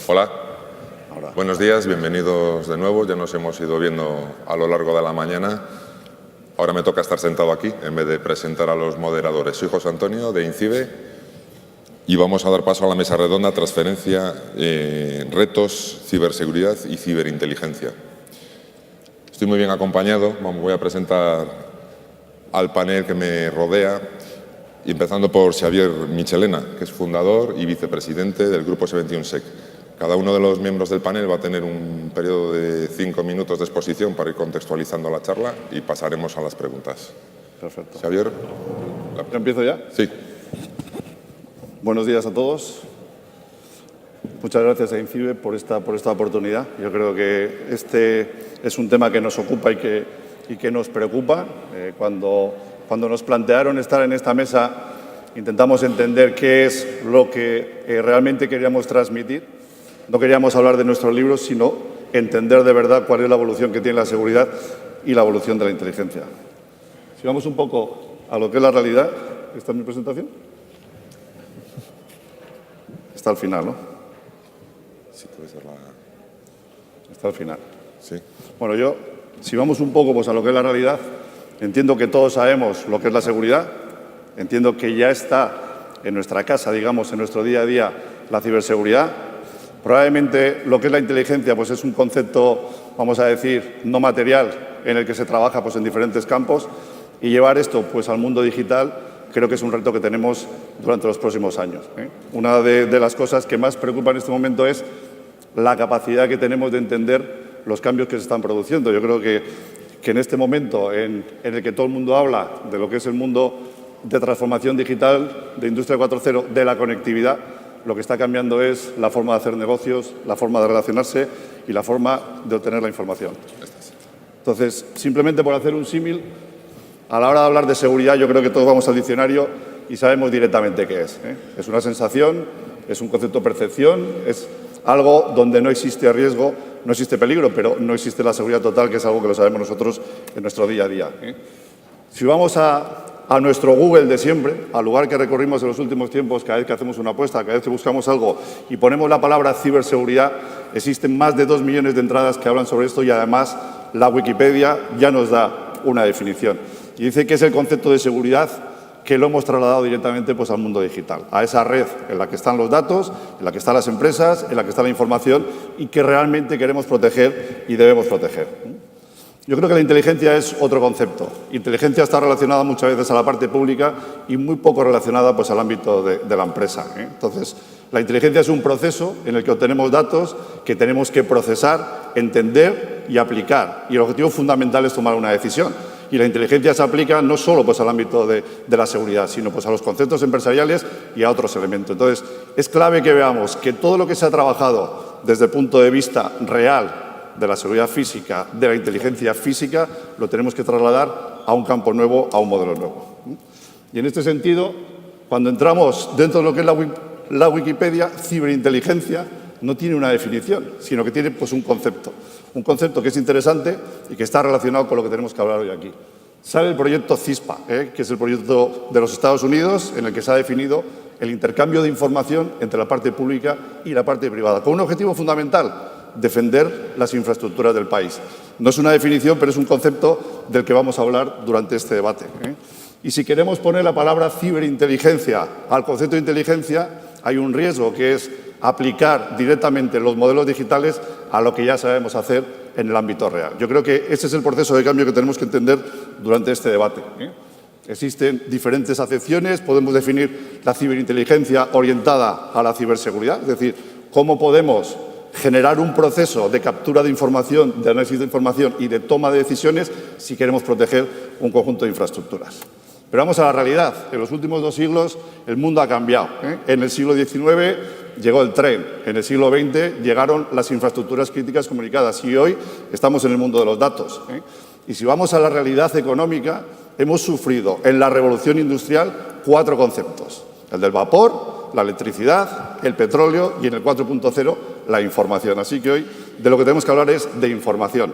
Hola, buenos días, bienvenidos de nuevo. Ya nos hemos ido viendo a lo largo de la mañana. Ahora me toca estar sentado aquí en vez de presentar a los moderadores. Soy José Antonio de INCIBE y vamos a dar paso a la mesa redonda transferencia, retos, ciberseguridad y ciberinteligencia. Estoy muy bien acompañado. Voy a presentar al panel que me rodea, empezando por Xavier Michelena, que es fundador y vicepresidente del Grupo S21SEC. Cada uno de los miembros del panel va a tener un periodo de 5 minutos de exposición para ir contextualizando la charla y pasaremos a las preguntas. Perfecto. Xavier. ¿Ya empiezo ya? Sí. Buenos días a todos. Muchas gracias a INCIBE por esta oportunidad. Yo creo que este es un tema que nos ocupa y que nos preocupa. Cuando nos plantearon estar en esta mesa, intentamos entender qué es lo que realmente queríamos transmitir. No queríamos hablar de nuestros libros, sino entender de verdad cuál es la evolución que tiene la seguridad y la evolución de la inteligencia. Si vamos un poco a lo que es la realidad, ¿esta es mi presentación? Está al final, ¿no? Sí, puede ser la... Está al final. Sí. Bueno, si vamos un poco pues, a lo que es la realidad, entiendo que todos sabemos lo que es la seguridad, entiendo que ya está en nuestra casa, digamos, en nuestro día a día, la ciberseguridad. Probablemente lo que es la inteligencia pues, es un concepto, vamos a decir, no material, en el que se trabaja pues, en diferentes campos, y llevar esto pues, al mundo digital creo que es un reto que tenemos durante los próximos años. Una de las cosas que más preocupa en este momento es la capacidad que tenemos de entender los cambios que se están produciendo. Yo creo que en este momento en el que todo el mundo habla de lo que es el mundo de transformación digital, de Industria 4.0, de la conectividad, lo que está cambiando es la forma de hacer negocios, la forma de relacionarse y la forma de obtener la información. Entonces, simplemente por hacer un símil, a la hora de hablar de seguridad, yo creo que todos vamos al diccionario y sabemos directamente qué es. Es una sensación, es un concepto de percepción, es algo donde no existe riesgo, no existe peligro, pero no existe la seguridad total, que es algo que lo sabemos nosotros en nuestro día a día. Si vamos a nuestro Google de siempre, al lugar que recorrimos en los últimos tiempos, cada vez que hacemos una apuesta, cada vez que buscamos algo y ponemos la palabra ciberseguridad, existen más de 2 millones de entradas que hablan sobre esto y además la Wikipedia ya nos da una definición. Y dice que es el concepto de seguridad que lo hemos trasladado directamente pues, al mundo digital, a esa red en la que están los datos, en la que están las empresas, en la que está la información y que realmente queremos proteger y debemos proteger. Yo creo que la inteligencia es otro concepto. Inteligencia está relacionada muchas veces a la parte pública y muy poco relacionada pues, al ámbito de la empresa. Entonces, la inteligencia es un proceso en el que obtenemos datos que tenemos que procesar, entender y aplicar. Y el objetivo fundamental es tomar una decisión. Y la inteligencia se aplica no solo pues, al ámbito de la seguridad, sino pues, a los conceptos empresariales y a otros elementos. Entonces, es clave que veamos que todo lo que se ha trabajado desde el punto de vista real de la seguridad física, de la inteligencia física, lo tenemos que trasladar a un campo nuevo, a un modelo nuevo. Y en este sentido, cuando entramos dentro de lo que es la Wikipedia, ciberinteligencia no tiene una definición, sino que tiene pues, un concepto que es interesante y que está relacionado con lo que tenemos que hablar hoy aquí. Sale el proyecto CISPA, que es el proyecto de los Estados Unidos, en el que se ha definido el intercambio de información entre la parte pública y la parte privada, con un objetivo fundamental: defender las infraestructuras del país. No es una definición, pero es un concepto del que vamos a hablar durante este debate. Y si queremos poner la palabra ciberinteligencia al concepto de inteligencia, hay un riesgo que es aplicar directamente los modelos digitales a lo que ya sabemos hacer en el ámbito real. Yo creo que ese es el proceso de cambio que tenemos que entender durante este debate. Existen diferentes acepciones, podemos definir la ciberinteligencia orientada a la ciberseguridad, es decir, cómo podemos generar un proceso de captura de información, de análisis de información y de toma de decisiones si queremos proteger un conjunto de infraestructuras. Pero vamos a la realidad. En los últimos 2 siglos el mundo ha cambiado. En el siglo XIX llegó el tren, en el siglo XX llegaron las infraestructuras críticas comunicadas y hoy estamos en el mundo de los datos. Y si vamos a la realidad económica, hemos sufrido en la revolución industrial 4 conceptos: el del vapor, la electricidad, el petróleo y en el 4.0 la información. Así que hoy de lo que tenemos que hablar es de información.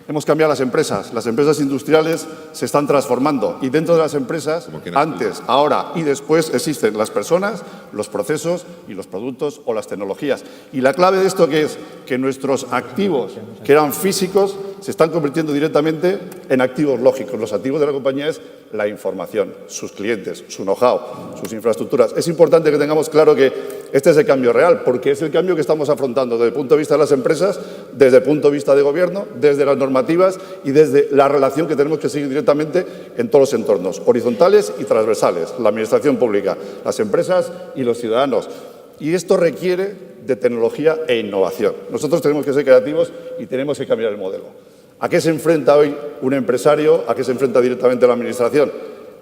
Hemos cambiado las empresas industriales se están transformando y dentro de las empresas, antes, ahora y después, existen las personas, los procesos y los productos o las tecnologías. Y la clave de esto, ¿qué es? Que nuestros activos, que eran físicos, se están convirtiendo directamente en activos lógicos. Los activos de la compañía es la información, sus clientes, su know-how, sus infraestructuras. Es importante que tengamos claro que este es el cambio real, porque es el cambio que estamos afrontando desde el punto de vista de las empresas, desde el punto de vista de gobierno, desde las normativas y desde la relación que tenemos que seguir directamente en todos los entornos, horizontales y transversales, la administración pública, las empresas y los ciudadanos. Y esto requiere de tecnología e innovación. Nosotros tenemos que ser creativos y tenemos que cambiar el modelo. ¿A qué se enfrenta hoy un empresario? ¿A qué se enfrenta directamente la administración?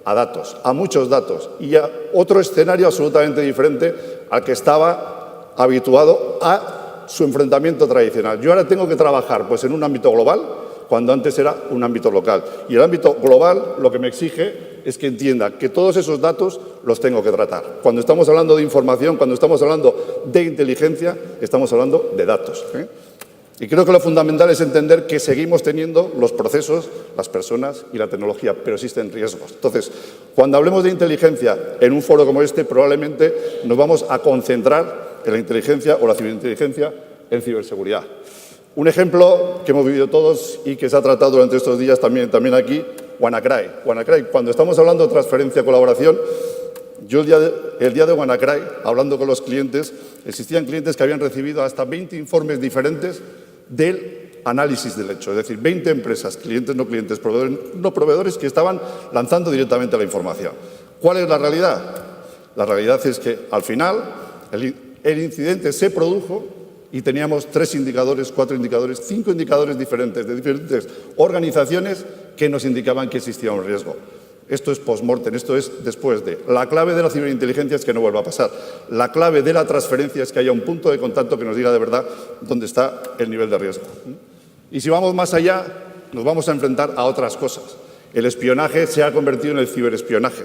A datos, a muchos datos y a otro escenario absolutamente diferente al que estaba habituado a su enfrentamiento tradicional. Yo ahora tengo que trabajar pues, en un ámbito global, cuando antes era un ámbito local. Y el ámbito global lo que me exige es que entienda que todos esos datos los tengo que tratar. Cuando estamos hablando de información, cuando estamos hablando de inteligencia, estamos hablando de datos. Y creo que lo fundamental es entender que seguimos teniendo los procesos, las personas y la tecnología, pero existen riesgos. Entonces, cuando hablemos de inteligencia en un foro como este, probablemente nos vamos a concentrar en la inteligencia o la ciberinteligencia en ciberseguridad. Un ejemplo que hemos vivido todos y que se ha tratado durante estos días también aquí, WannaCry. WannaCry, cuando estamos hablando de transferencia, colaboración, yo el día de WannaCry, hablando con los clientes, existían clientes que habían recibido hasta 20 informes diferentes del análisis del hecho. Es decir, 20 empresas, clientes, proveedores que estaban lanzando directamente la información. ¿Cuál es la realidad? La realidad es que al final el incidente se produjo y teníamos 3 indicadores, 4 indicadores, 5 indicadores diferentes de diferentes organizaciones que nos indicaban que existía un riesgo. Esto es post-mortem, esto es después de. La clave de la ciberinteligencia es que no vuelva a pasar. La clave de la transferencia es que haya un punto de contacto que nos diga de verdad dónde está el nivel de riesgo. Y si vamos más allá, nos vamos a enfrentar a otras cosas. El espionaje se ha convertido en el ciberespionaje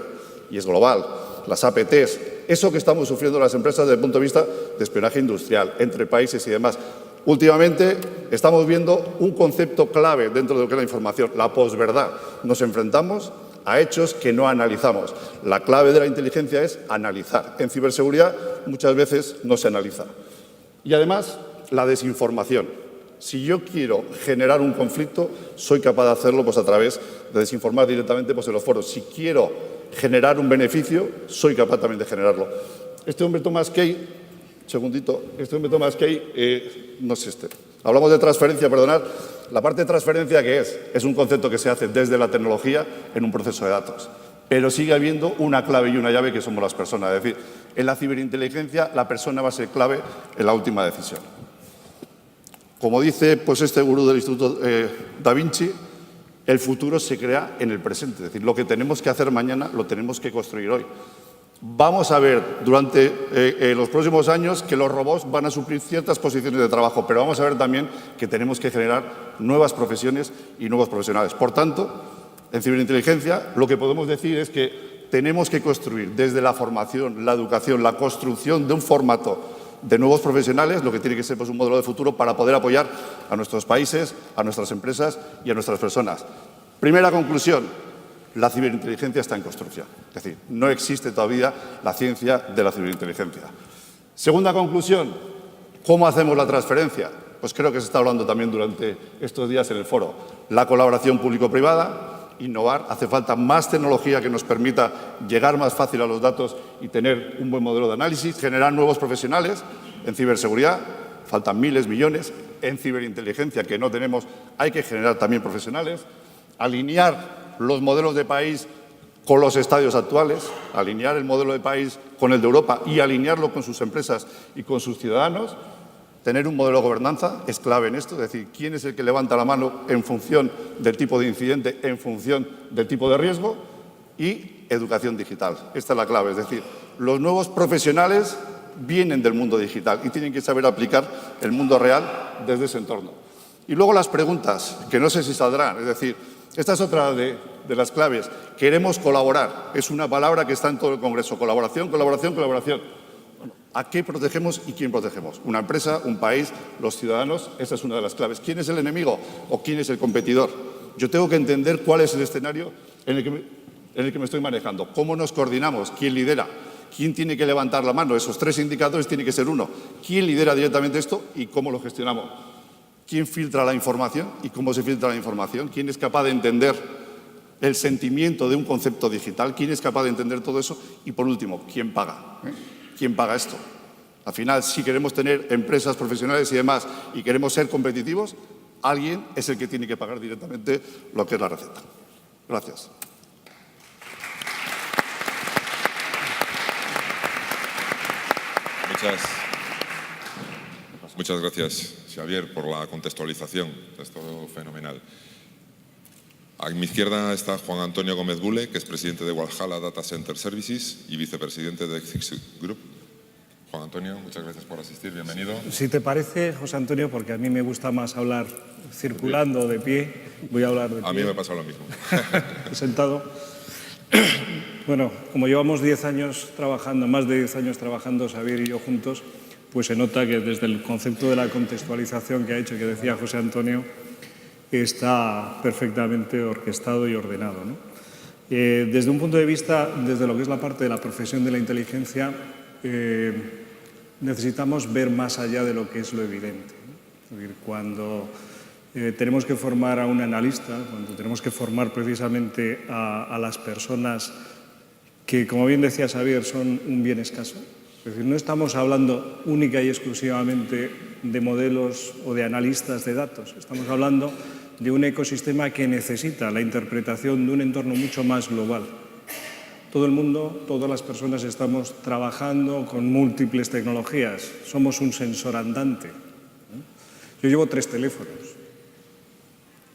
y es global. Las APTs, eso que estamos sufriendo las empresas desde el punto de vista de espionaje industrial, entre países y demás. Últimamente estamos viendo un concepto clave dentro de lo que es la información, la posverdad. Nos enfrentamos a hechos que no analizamos. La clave de la inteligencia es analizar. En ciberseguridad muchas veces no se analiza. Y además, la desinformación. Si yo quiero generar un conflicto, soy capaz de hacerlo pues, a través de desinformar directamente pues, en los foros. Si quiero generar un beneficio, soy capaz también de generarlo. Este hombre Thomas Kay, no es este. Hablamos de transferencia, perdonad. La parte de transferencia, ¿qué es? Es un concepto que se hace desde la tecnología en un proceso de datos. Pero sigue habiendo una clave y una llave que somos las personas. Es decir, en la ciberinteligencia la persona va a ser clave en la última decisión. Como dice pues, este gurú del Instituto Da Vinci, el futuro se crea en el presente. Es decir, lo que tenemos que hacer mañana lo tenemos que construir hoy. Vamos a ver durante los próximos años que los robots van a suplir ciertas posiciones de trabajo, pero vamos a ver también que tenemos que generar nuevas profesiones y nuevos profesionales. Por tanto, en ciberinteligencia lo que podemos decir es que tenemos que construir desde la formación, la educación, la construcción de un formato de nuevos profesionales, lo que tiene que ser pues, un modelo de futuro para poder apoyar a nuestros países, a nuestras empresas y a nuestras personas. Primera conclusión. La ciberinteligencia está en construcción. Es decir, no existe todavía la ciencia de la ciberinteligencia. Segunda conclusión, ¿cómo hacemos la transferencia? Pues creo que se está hablando también durante estos días en el foro. La colaboración público-privada, innovar, hace falta más tecnología que nos permita llegar más fácil a los datos y tener un buen modelo de análisis, generar nuevos profesionales en ciberseguridad, faltan miles, millones, en ciberinteligencia que no tenemos, hay que generar también profesionales, alinear los modelos de país con los estadios actuales, alinear el modelo de país con el de Europa y alinearlo con sus empresas y con sus ciudadanos. Tener un modelo de gobernanza es clave en esto, es decir, quién es el que levanta la mano en función del tipo de incidente, en función del tipo de riesgo y educación digital. Esta es la clave, es decir, los nuevos profesionales vienen del mundo digital y tienen que saber aplicar el mundo real desde ese entorno. Y luego las preguntas, que no sé si saldrán, es decir, esta es otra de las claves. Queremos colaborar. Es una palabra que está en todo el Congreso. Colaboración, colaboración, colaboración. Bueno, ¿A qué protegemos y quién protegemos? ¿Una empresa, un país, los ciudadanos? Esa es una de las claves. ¿Quién es el enemigo o quién es el competidor? Yo tengo que entender cuál es el escenario en el que me estoy manejando. ¿Cómo nos coordinamos? ¿Quién lidera? ¿Quién tiene que levantar la mano? Esos 3 indicadores tiene que ser uno. ¿Quién lidera directamente esto y cómo lo gestionamos? ¿Quién filtra la información y cómo se filtra la información? ¿Quién es capaz de entender el sentimiento de un concepto digital? ¿Quién es capaz de entender todo eso? Y, por último, ¿quién paga? ¿Quién paga esto? Al final, si queremos tener empresas profesionales y demás y queremos ser competitivos, alguien es el que tiene que pagar directamente lo que es la receta. Gracias. Muchas gracias, Xavier, por la contextualización. Es todo fenomenal. A mi izquierda está Juan Antonio Gómez Bule, que es presidente de Walhalla Data Center Services y vicepresidente de Exix Group. Juan Antonio, muchas gracias por asistir. Bienvenido. Si te parece, José Antonio, porque a mí me gusta más hablar circulando o de pie, voy a hablar de pie. A mí me pasa lo mismo. Sentado. Bueno, como llevamos 10 años trabajando, más de 10 años trabajando, Xavier y yo juntos, pues se nota que desde el concepto de la contextualización que ha hecho, que decía José Antonio, está perfectamente orquestado y ordenado, ¿no? Desde un punto de vista, desde lo que es la parte de la profesión de la inteligencia, necesitamos ver más allá de lo que es lo evidente, ¿no? Es decir, cuando tenemos que formar a un analista, cuando tenemos que formar precisamente a las personas que, como bien decía Xavier, son un bien escaso. Es decir, no estamos hablando única y exclusivamente de modelos o de analistas de datos. Estamos hablando de un ecosistema que necesita la interpretación de un entorno mucho más global. Todo el mundo, todas las personas estamos trabajando con múltiples tecnologías. Somos un sensor andante. Yo llevo 3 teléfonos.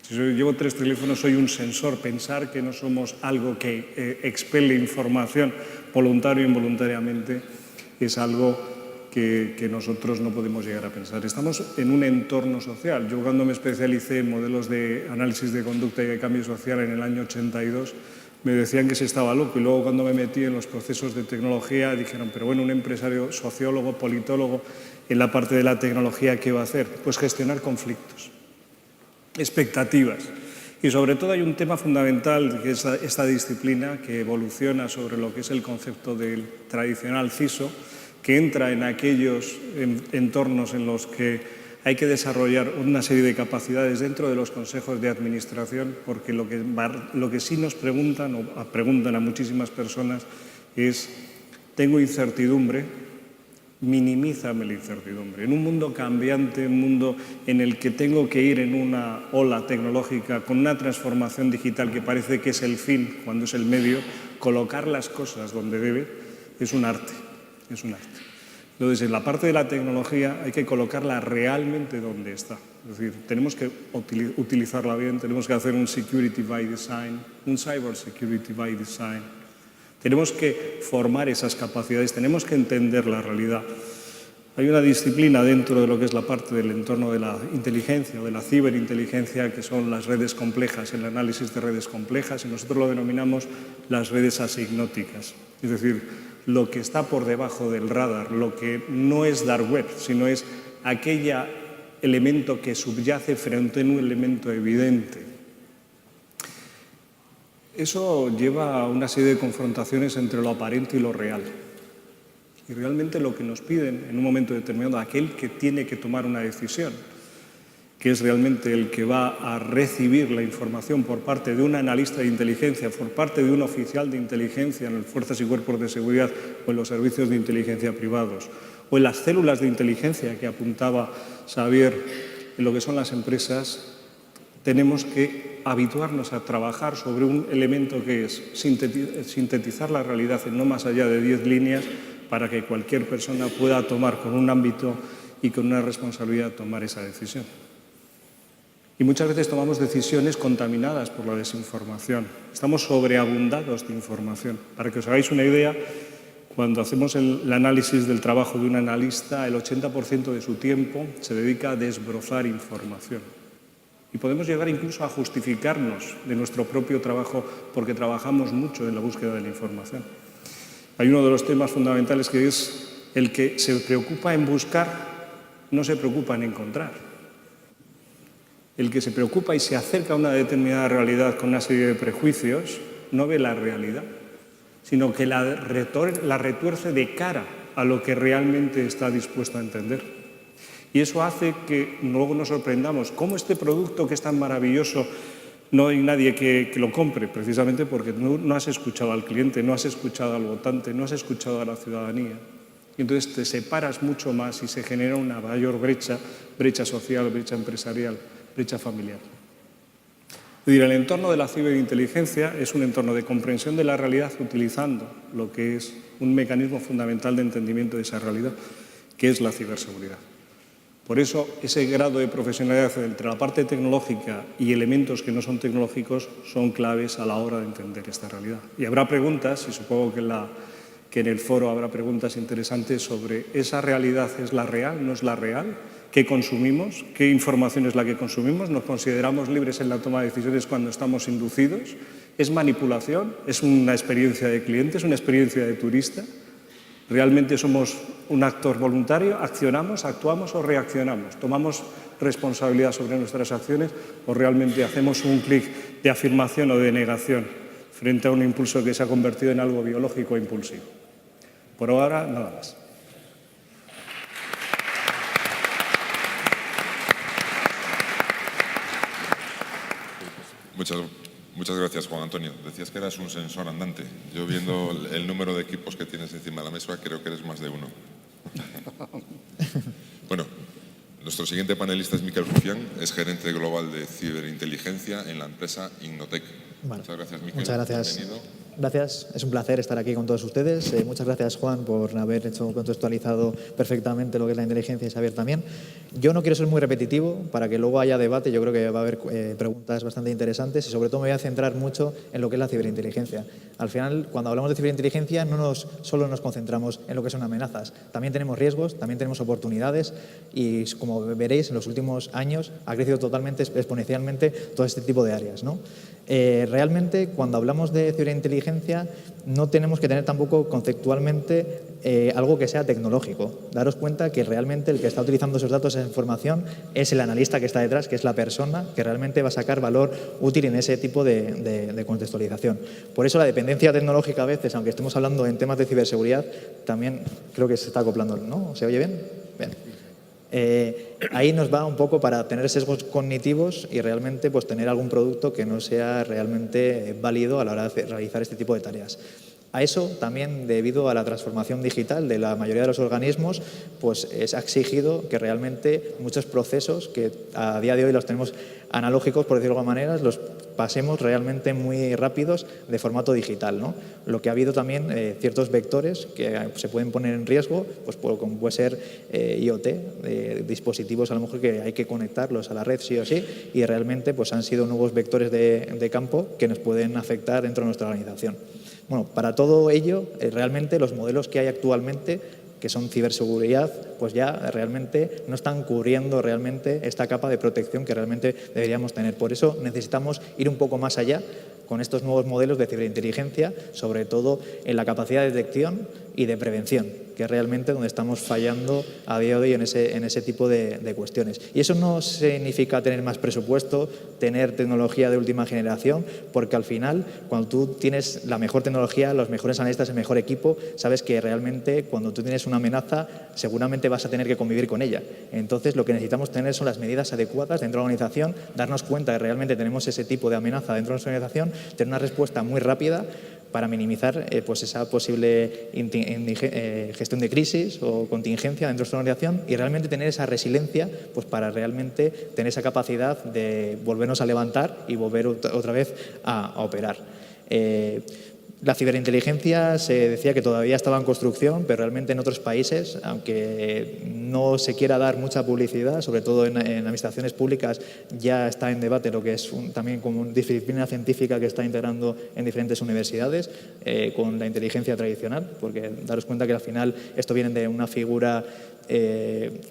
Si yo llevo 3 teléfonos, soy un sensor. Pensar que no somos algo que expele información voluntario o involuntariamente es algo que nosotros no podemos llegar a pensar. Estamos en un entorno social. Yo cuando me especialicé en modelos de análisis de conducta y de cambio social en el año 82, me decían que se estaba loco, y luego cuando me metí en los procesos de tecnología dijeron, pero bueno, un empresario, sociólogo, politólogo, en la parte de la tecnología, ¿qué va a hacer? Pues gestionar conflictos, expectativas. Y sobre todo hay un tema fundamental, que es esta disciplina que evoluciona sobre lo que es el concepto del tradicional CISO, que entra en aquellos entornos en los que hay que desarrollar una serie de capacidades dentro de los consejos de administración, porque lo que sí nos preguntan, o preguntan a muchísimas personas, es: tengo incertidumbre, minimízame la incertidumbre. En un mundo cambiante, un mundo en el que tengo que ir en una ola tecnológica con una transformación digital que parece que es el fin cuando es el medio, colocar las cosas donde debe es un arte, es un arte. Entonces, en la parte de la tecnología hay que colocarla realmente donde está. Es decir, tenemos que utilizarla bien, tenemos que hacer un security by design, un cyber security by design. Tenemos que formar esas capacidades, tenemos que entender la realidad. Hay una disciplina dentro de lo que es la parte del entorno de la inteligencia o de la ciberinteligencia, que son las redes complejas, el análisis de redes complejas, y nosotros lo denominamos las redes asignóticas. Es decir, lo que está por debajo del radar, lo que no es dark web, sino es aquel elemento que subyace frente a un elemento evidente. Eso lleva a una serie de confrontaciones entre lo aparente y lo real. Y realmente lo que nos piden en un momento determinado, aquel que tiene que tomar una decisión, que es realmente el que va a recibir la información por parte de un analista de inteligencia, por parte de un oficial de inteligencia en las fuerzas y cuerpos de seguridad o en los servicios de inteligencia privados, o en las células de inteligencia que apuntaba Xavier en lo que son las empresas, tenemos que habituarnos a trabajar sobre un elemento que es sintetizar la realidad en no más allá de 10 líneas para que cualquier persona pueda tomar con un ámbito y con una responsabilidad tomar esa decisión. Y muchas veces tomamos decisiones contaminadas por la desinformación. Estamos sobreabundados de información. Para que os hagáis una idea, cuando hacemos el análisis del trabajo de un analista, el 80% de su tiempo se dedica a desbrozar información. Y podemos llegar incluso a justificarnos de nuestro propio trabajo porque trabajamos mucho en la búsqueda de la información. Hay uno de los temas fundamentales que es El que se preocupa en buscar no se preocupa en encontrar. El que se preocupa y se acerca a una determinada realidad con una serie de prejuicios no ve la realidad, sino que la retuerce de cara a lo que realmente está dispuesto a entender. Y eso hace que luego nos sorprendamos cómo este producto que es tan maravilloso no hay nadie que lo compre, precisamente porque no has escuchado al cliente, no has escuchado al votante, no has escuchado a la ciudadanía. Y entonces te separas mucho más y se genera una mayor brecha social, brecha empresarial, brecha familiar. Es decir, el entorno de la ciberinteligencia es un entorno de comprensión de la realidad utilizando lo que es un mecanismo fundamental de entendimiento de esa realidad, que es la ciberseguridad. Por eso, ese grado de profesionalidad entre la parte tecnológica y elementos que no son tecnológicos son claves a la hora de entender esta realidad. Y habrá preguntas, y supongo que en el foro habrá preguntas interesantes sobre esa realidad, ¿es la real? ¿No es la real? ¿Qué consumimos? ¿Qué información es la que consumimos? ¿Nos consideramos libres en la toma de decisiones cuando estamos inducidos? ¿Es manipulación? ¿Es una experiencia de cliente? ¿Es una experiencia de turista? ¿Realmente somos un actor voluntario? ¿Accionamos, actuamos o reaccionamos? ¿Tomamos responsabilidad sobre nuestras acciones o realmente hacemos un clic de afirmación o de negación frente a un impulso que se ha convertido en algo biológico e impulsivo? Por ahora, nada más. Muchas gracias, Juan Antonio. Decías que eras un sensor andante. Yo, viendo el número de equipos que tienes encima de la mesa, creo que eres más de uno. Bueno, nuestro siguiente panelista es Miquel Rufián, es gerente global de ciberinteligencia en la empresa Innotec. Vale. Muchas gracias, Miquel. Muchas gracias. Bienvenido. Gracias, es un placer estar aquí con todos ustedes. Muchas gracias, Juan, por haber contextualizado perfectamente lo que es la inteligencia y Xavier también. Yo no quiero ser muy repetitivo para que luego haya debate. Yo creo que va a haber preguntas bastante interesantes y sobre todo me voy a centrar mucho en lo que es la ciberinteligencia. Al final, cuando hablamos de ciberinteligencia, solo nos concentramos en lo que son amenazas. También tenemos riesgos, también tenemos oportunidades y, como veréis, en los últimos años ha crecido totalmente, exponencialmente todo este tipo de áreas, ¿no? Realmente, cuando hablamos de ciberinteligencia, no tenemos que tener tampoco conceptualmente algo que sea tecnológico. Daros cuenta que realmente el que está utilizando esos datos, esa información, es el analista que está detrás, que es la persona que realmente va a sacar valor útil en ese tipo de contextualización. Por eso la dependencia tecnológica a veces, aunque estemos hablando en temas de ciberseguridad, también creo que se está acoplando, ¿no? ¿Se oye bien? Bien. Ahí nos va un poco para tener sesgos cognitivos y realmente pues, tener algún producto que no sea realmente válido a la hora de realizar este tipo de tareas. A eso también, debido a la transformación digital de la mayoría de los organismos, pues ha exigido que realmente muchos procesos que a día de hoy los tenemos analógicos, por decirlo de alguna manera, los pasemos realmente muy rápidos de formato digital, ¿no? Lo que ha habido también ciertos vectores que se pueden poner en riesgo, pues como puede ser IoT, dispositivos a lo mejor que hay que conectarlos a la red sí o sí, y realmente pues han sido nuevos vectores de campo que nos pueden afectar dentro de nuestra organización. Bueno, para todo ello, realmente los modelos que hay actualmente, que son ciberseguridad, pues ya realmente no están cubriendo realmente esta capa de protección que realmente deberíamos tener. Por eso necesitamos ir un poco más allá con estos nuevos modelos de ciberinteligencia, sobre todo en la capacidad de detección y de prevención, que es realmente donde estamos fallando a día de hoy en ese tipo de cuestiones. Y eso no significa tener más presupuesto, tener tecnología de última generación, porque al final, cuando tú tienes la mejor tecnología, los mejores analistas, el mejor equipo, sabes que realmente cuando tú tienes una amenaza, seguramente vas a tener que convivir con ella. Entonces, lo que necesitamos tener son las medidas adecuadas dentro de la organización, darnos cuenta que realmente tenemos ese tipo de amenaza dentro de nuestra organización, tener una respuesta muy rápida para minimizar pues esa posible gestión de crisis o contingencia dentro de nuestra organización y realmente tener esa resiliencia pues para realmente tener esa capacidad de volvernos a levantar y volver otra vez a operar. La ciberinteligencia se decía que todavía estaba en construcción, pero realmente en otros países, aunque no se quiera dar mucha publicidad, sobre todo en administraciones públicas, ya está en debate lo que es también como una disciplina científica que está integrando en diferentes universidades con la inteligencia tradicional, porque daros cuenta que al final esto viene de una figura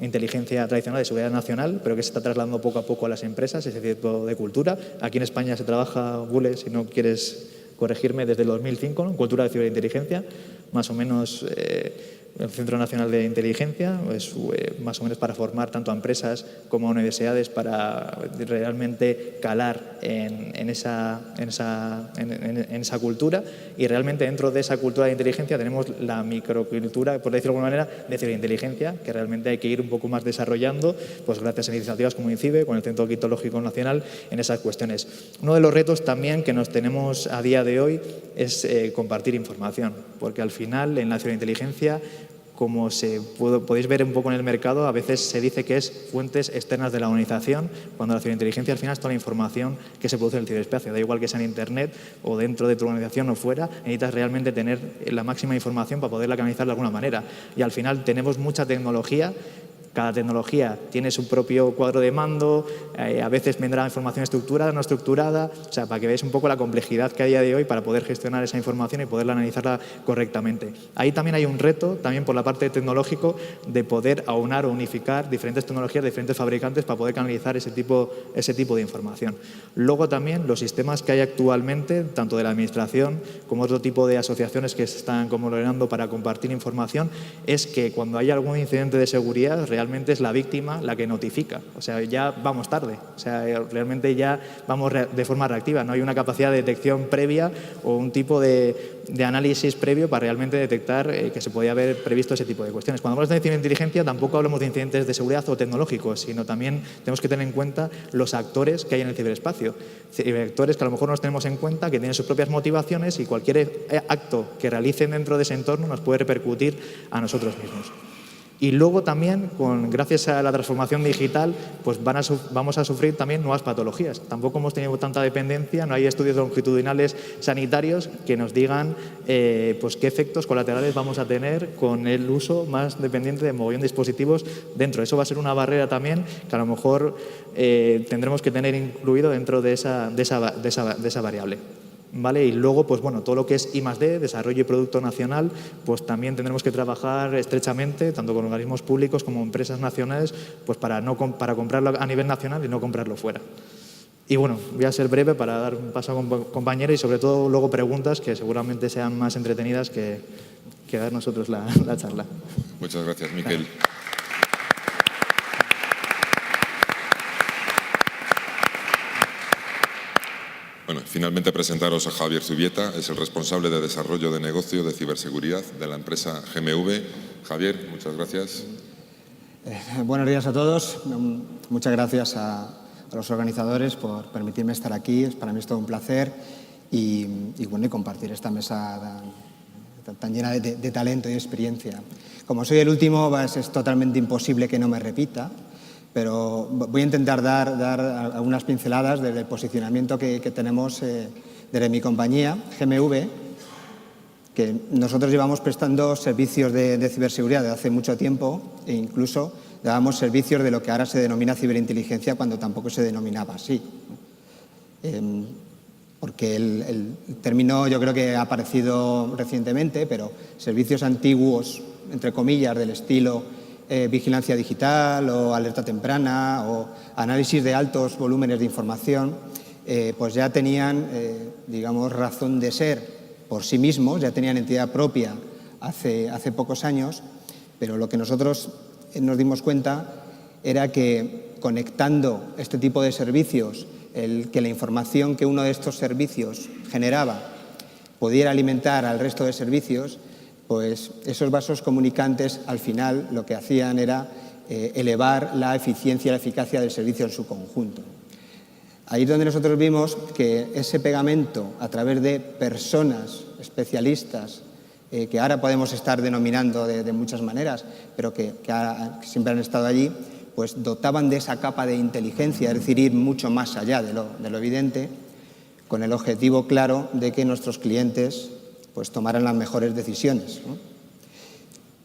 inteligencia tradicional de seguridad nacional, pero que se está trasladando poco a poco a las empresas, ese tipo de cultura. Aquí en España se trabaja, Gule, si no quieres corregirme, desde el 2005, ¿no? En cultura de ciberinteligencia, más o menos el Centro Nacional de Inteligencia, es más o menos para formar tanto a empresas como a universidades para realmente calar en esa cultura, y realmente dentro de esa cultura de inteligencia tenemos la microcultura, por decirlo de alguna manera, de ciberinteligencia, que realmente hay que ir un poco más desarrollando, pues gracias a iniciativas como INCIBE, con el Centro Quitológico Nacional, en esas cuestiones. Uno de los retos también que nos tenemos a día de hoy es compartir información, porque al final en la ciberinteligencia, como podéis ver un poco en el mercado, a veces se dice que es fuentes externas de la organización, cuando la ciberinteligencia al final es toda la información que se produce en el ciberespacio. Da igual que sea en Internet o dentro de tu organización o fuera, necesitas realmente tener la máxima información para poderla canalizar de alguna manera. Y al final tenemos mucha tecnología. Cada tecnología tiene su propio cuadro de mando, a veces vendrá información estructurada, no estructurada, o sea, para que veáis un poco la complejidad que hay a día de hoy para poder gestionar esa información y poderla analizarla correctamente. Ahí también hay un reto, también por la parte tecnológico, de poder aunar o unificar diferentes tecnologías de diferentes fabricantes para poder canalizar ese tipo de información. Luego también los sistemas que hay actualmente, tanto de la administración como otro tipo de asociaciones que se están colaborando para compartir información, es que cuando hay algún incidente de seguridad, realmente es la víctima la que notifica. O sea, ya vamos tarde. O sea, realmente ya vamos de forma reactiva. No hay una capacidad de detección previa o un tipo de análisis previo para realmente detectar que se podía haber previsto ese tipo de cuestiones. Cuando hablamos de ciberinteligencia, tampoco hablamos de incidentes de seguridad o tecnológicos, sino también tenemos que tener en cuenta los actores que hay en el ciberespacio. Actores que a lo mejor nos tenemos en cuenta, que tienen sus propias motivaciones, y cualquier acto que realicen dentro de ese entorno nos puede repercutir a nosotros mismos. Y luego también, gracias a la transformación digital, pues vamos a sufrir también nuevas patologías. Tampoco hemos tenido tanta dependencia, no hay estudios longitudinales sanitarios que nos digan pues qué efectos colaterales vamos a tener con el uso más dependiente de mogollón de dispositivos dentro. Eso va a ser una barrera también que a lo mejor tendremos que tener incluido dentro de esa variable. ¿Vale? Y luego, pues bueno, todo lo que es I+D, desarrollo y producto nacional, pues también tendremos que trabajar estrechamente, tanto con organismos públicos como empresas nacionales, pues para comprarlo a nivel nacional y no comprarlo fuera. Y bueno, voy a ser breve para dar un paso a compañeros y sobre todo luego preguntas que seguramente sean más entretenidas que dar nosotros la charla. Muchas gracias, Miquel. Bueno, finalmente presentaros a Javier Zubieta, es el responsable de desarrollo de negocio de ciberseguridad de la empresa GMV. Javier, muchas gracias. Buenos días a todos. Muchas gracias a los organizadores por permitirme estar aquí. Para mí es todo un placer y compartir esta mesa tan llena de talento y experiencia. Como soy el último, es totalmente imposible que no me repita, pero voy a intentar dar algunas pinceladas del posicionamiento que tenemos desde mi compañía, GMV, que nosotros llevamos prestando servicios de ciberseguridad desde hace mucho tiempo e incluso dábamos servicios de lo que ahora se denomina ciberinteligencia cuando tampoco se denominaba así. Porque el término yo creo que ha aparecido recientemente, pero servicios antiguos, entre comillas, del estilo vigilancia digital o alerta temprana o análisis de altos volúmenes de información, pues ya tenían, digamos, razón de ser por sí mismos, ya tenían entidad propia hace pocos años, pero lo que nosotros nos dimos cuenta era que conectando este tipo de servicios, que la información que uno de estos servicios generaba pudiera alimentar al resto de servicios, pues esos vasos comunicantes al final lo que hacían era elevar la eficiencia y la eficacia del servicio en su conjunto. Ahí es donde nosotros vimos que ese pegamento a través de personas especialistas, que ahora podemos estar denominando de muchas maneras, pero que siempre han estado allí, pues dotaban de esa capa de inteligencia, es decir, ir mucho más allá de lo evidente, con el objetivo claro de que nuestros clientes pues tomaran las mejores decisiones, ¿no?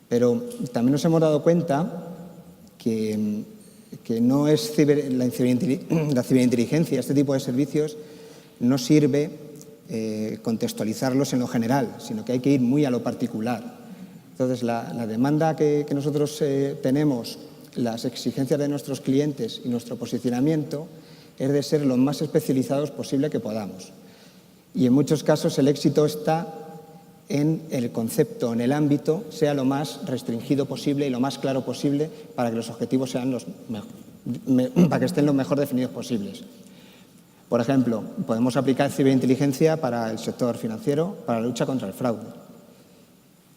Pero también nos hemos dado cuenta que no es la ciberinteligencia, este tipo de servicios no sirve contextualizarlos en lo general, sino que hay que ir muy a lo particular. Entonces, la demanda que nosotros tenemos, las exigencias de nuestros clientes y nuestro posicionamiento es de ser lo más especializados posible que podamos. Y en muchos casos el éxito está en el concepto, en el ámbito, sea lo más restringido posible y lo más claro posible para que los objetivos sean para que estén lo mejor definidos posibles. Por ejemplo, podemos aplicar ciberinteligencia para el sector financiero, para la lucha contra el fraude.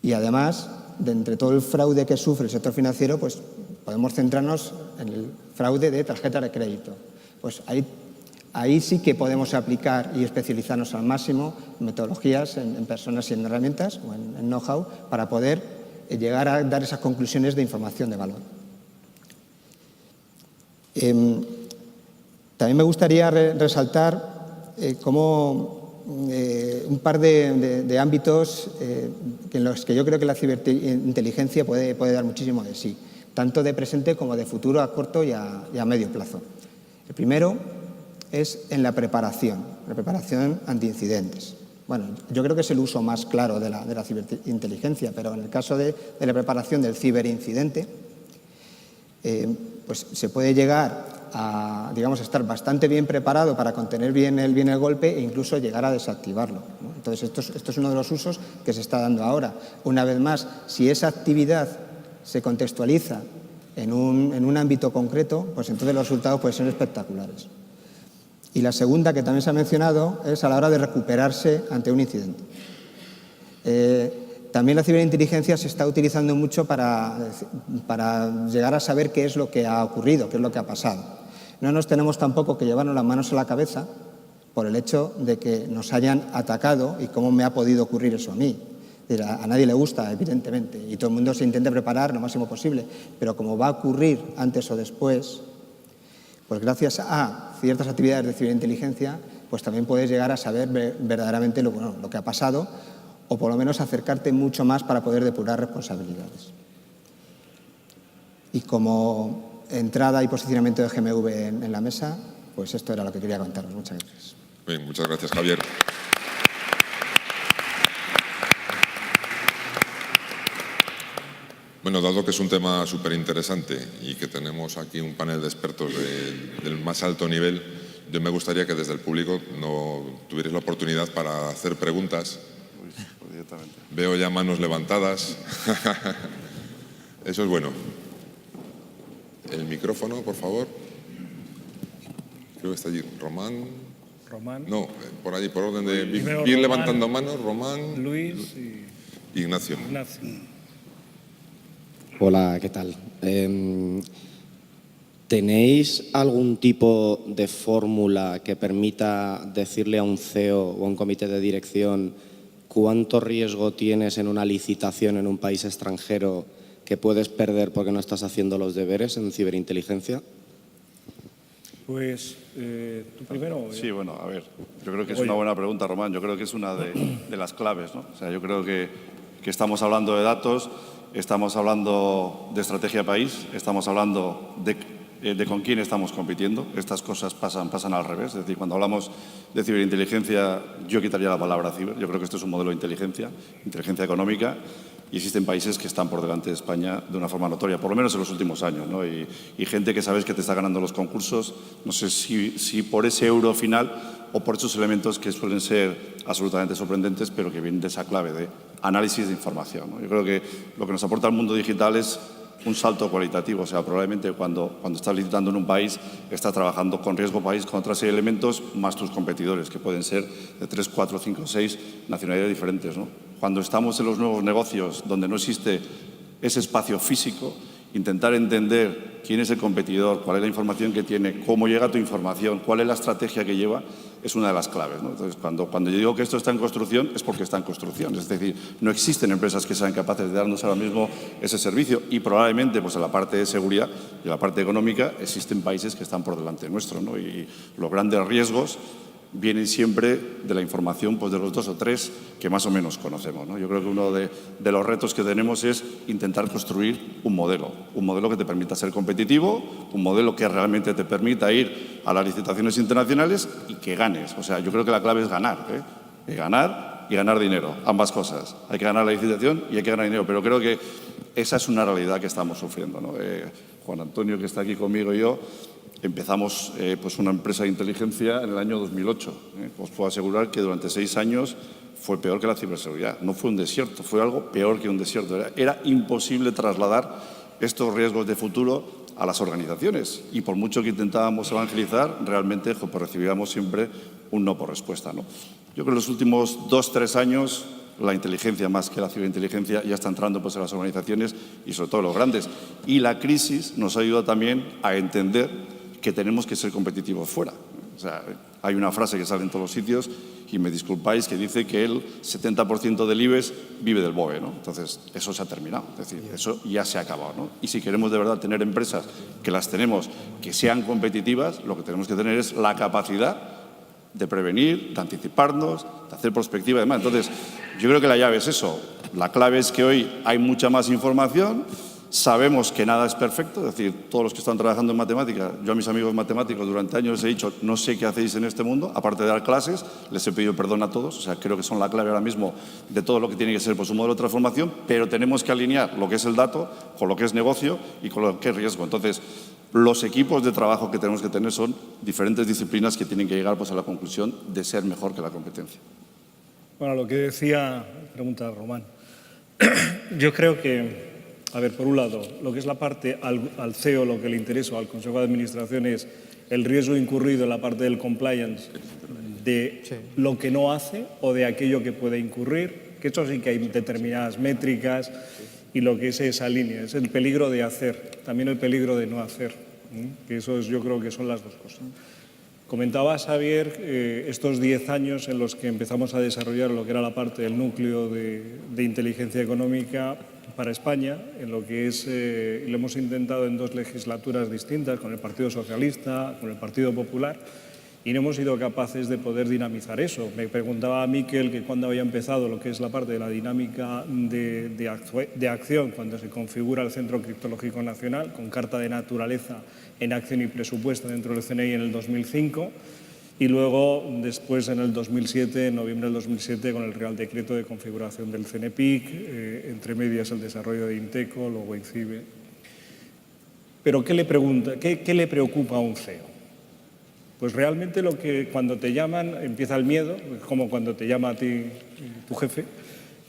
Y además, de entre todo el fraude que sufre el sector financiero, pues podemos centrarnos en el fraude de tarjetas de crédito. Pues ahí sí que podemos aplicar y especializarnos al máximo en metodologías, en personas y en herramientas o en know-how para poder llegar a dar esas conclusiones de información de valor. También me gustaría resaltar un par de ámbitos en los que yo creo que la ciberinteligencia puede dar muchísimo de sí, tanto de presente como de futuro a corto y a medio plazo. El primero es en la preparación antiincidentes. Bueno, yo creo que es el uso más claro de la ciberinteligencia, pero en el caso de la preparación del ciberincidente, pues se puede llegar a, digamos, estar bastante bien preparado para contener bien el golpe e incluso llegar a desactivarlo, ¿no? Entonces, esto es uno de los usos que se está dando ahora. Una vez más, si esa actividad se contextualiza en un ámbito concreto, pues entonces los resultados pueden ser espectaculares. Y la segunda, que también se ha mencionado, es a la hora de recuperarse ante un incidente. También la ciberinteligencia se está utilizando mucho para llegar a saber qué es lo que ha ocurrido, qué es lo que ha pasado. No nos tenemos tampoco que llevarnos las manos a la cabeza por el hecho de que nos hayan atacado y cómo me ha podido ocurrir eso a mí. A nadie le gusta, evidentemente, y todo el mundo se intenta preparar lo máximo posible, pero como va a ocurrir antes o después, pues gracias a ciertas actividades de ciberinteligencia, pues también puedes llegar a saber verdaderamente lo que ha pasado, o por lo menos acercarte mucho más para poder depurar responsabilidades. Y como entrada y posicionamiento de GMV en la mesa, pues esto era lo que quería contaros. Muchas gracias. Bien, muchas gracias, Javier. Bueno, dado que es un tema súper interesante y que tenemos aquí un panel de expertos del más alto nivel, yo me gustaría que desde el público no tuvierais la oportunidad para hacer preguntas. Veo ya manos levantadas. Eso es bueno. El micrófono, por favor. Creo que está allí. Román. No, por allí, por orden de ir levantando manos. Román. Luis y Ignacio. Hola, ¿qué tal? ¿Tenéis algún tipo de fórmula que permita decirle a un CEO o a un comité de dirección cuánto riesgo tienes en una licitación en un país extranjero que puedes perder porque no estás haciendo los deberes en ciberinteligencia? Pues, ¿tú primero? Sí, bueno, a ver, yo creo que es una buena pregunta, Román. Yo creo que es una de las claves, ¿no? O sea, yo creo que estamos hablando de datos, estamos hablando de estrategia país, estamos hablando de con quién estamos compitiendo. Estas cosas pasan al revés. Es decir, cuando hablamos de ciberinteligencia, yo quitaría la palabra ciber. Yo creo que esto es un modelo de inteligencia económica, y existen países que están por delante de España de una forma notoria, por lo menos en los últimos años, ¿no? Y gente que sabes que te está ganando los concursos, no sé si por ese euro final o por esos elementos que suelen ser absolutamente sorprendentes, pero que vienen de esa clave de análisis de información, ¿no? Yo creo que lo que nos aporta el mundo digital es un salto cualitativo. O sea, probablemente cuando estás licitando en un país, estás trabajando con riesgo país, con otra serie de elementos, más tus competidores, que pueden ser de 3, 4, 5, 6 nacionalidades diferentes, ¿no? Cuando estamos en los nuevos negocios, donde no existe ese espacio físico, intentar entender quién es el competidor, cuál es la información que tiene, cómo llega tu información, cuál es la estrategia que lleva, es una de las claves, ¿no? Entonces, cuando yo digo que esto está en construcción, es porque está en construcción. Es decir, no existen empresas que sean capaces de darnos ahora mismo ese servicio, y probablemente pues en la parte de seguridad y en la parte económica existen países que están por delante nuestro, ¿no? Y los grandes riesgos vienen siempre de la información, pues de los 2 o 3 que más o menos conocemos, ¿no? Yo creo que uno de los retos que tenemos es intentar construir un modelo que te permita ser competitivo, un modelo que realmente te permita ir a las licitaciones internacionales y que ganes. O sea, yo creo que la clave es ganar, ¿eh? Ganar y ganar dinero, ambas cosas. Hay que ganar la licitación y hay que ganar dinero, pero creo que esa es una realidad que estamos sufriendo, ¿no? Juan Antonio, que está aquí conmigo, y yo, Empezamos pues una empresa de inteligencia en el año 2008. Os puedo asegurar que durante 6 años fue peor que la ciberseguridad. No fue un desierto, fue algo peor que un desierto. Era imposible trasladar estos riesgos de futuro a las organizaciones. Y por mucho que intentábamos evangelizar, realmente pues, recibíamos siempre un no por respuesta, ¿no? Yo creo que en los últimos 2-3 años la inteligencia, más que la ciberinteligencia, ya está entrando pues, en las organizaciones y sobre todo en los grandes. Y la crisis nos ha ayudado también a entender que tenemos que ser competitivos fuera. O sea, hay una frase que sale en todos los sitios, y me disculpáis, que dice que el 70% del IBEX vive del BOE, ¿no? Entonces, eso se ha terminado, es decir, eso ya se ha acabado, ¿no? Y si queremos de verdad tener empresas, que las tenemos, que sean competitivas, lo que tenemos que tener es la capacidad de prevenir, de anticiparnos, de hacer prospectiva y demás. Entonces, yo creo que la llave es eso. La clave es que hoy hay mucha más información. Sabemos que nada es perfecto, es decir, todos los que están trabajando en matemáticas, yo a mis amigos matemáticos durante años les he dicho, no sé qué hacéis en este mundo, aparte de dar clases, les he pedido perdón a todos, o sea, creo que son la clave ahora mismo de todo lo que tiene que ser pues, un modelo de transformación, pero tenemos que alinear lo que es el dato con lo que es negocio y con lo que es riesgo. Entonces, los equipos de trabajo que tenemos que tener son diferentes disciplinas que tienen que llegar pues, a la conclusión de ser mejor que la competencia. Bueno, lo que decía, pregunta Román, yo creo que, a ver, por un lado, lo que es la parte al CEO, lo que le interesa, al Consejo de Administración, es el riesgo incurrido en la parte del compliance de lo que no hace o de aquello que puede incurrir, que eso sí que hay determinadas métricas y lo que es esa línea, es el peligro de hacer, también el peligro de no hacer, que eso es, yo creo que son las dos cosas. Comentaba Xavier estos 10 años en los que empezamos a desarrollar lo que era la parte del núcleo de inteligencia económica para España, en lo que es, lo hemos intentado en 2 legislaturas distintas, con el Partido Socialista, con el Partido Popular, y no hemos sido capaces de poder dinamizar eso. Me preguntaba a Miquel que cuándo había empezado lo que es la parte de la dinámica de acción, cuando se configura el Centro Criptológico Nacional, con carta de naturaleza en acción y presupuesto dentro del CNI en el 2005, y luego después en el 2007, en noviembre del 2007, con el Real Decreto de configuración del CNPIC, entre medias el desarrollo de Inteco, luego INCIBE. Pero ¿qué le preocupa a un CEO? Pues realmente lo que cuando te llaman empieza el miedo, como cuando te llama a ti tu jefe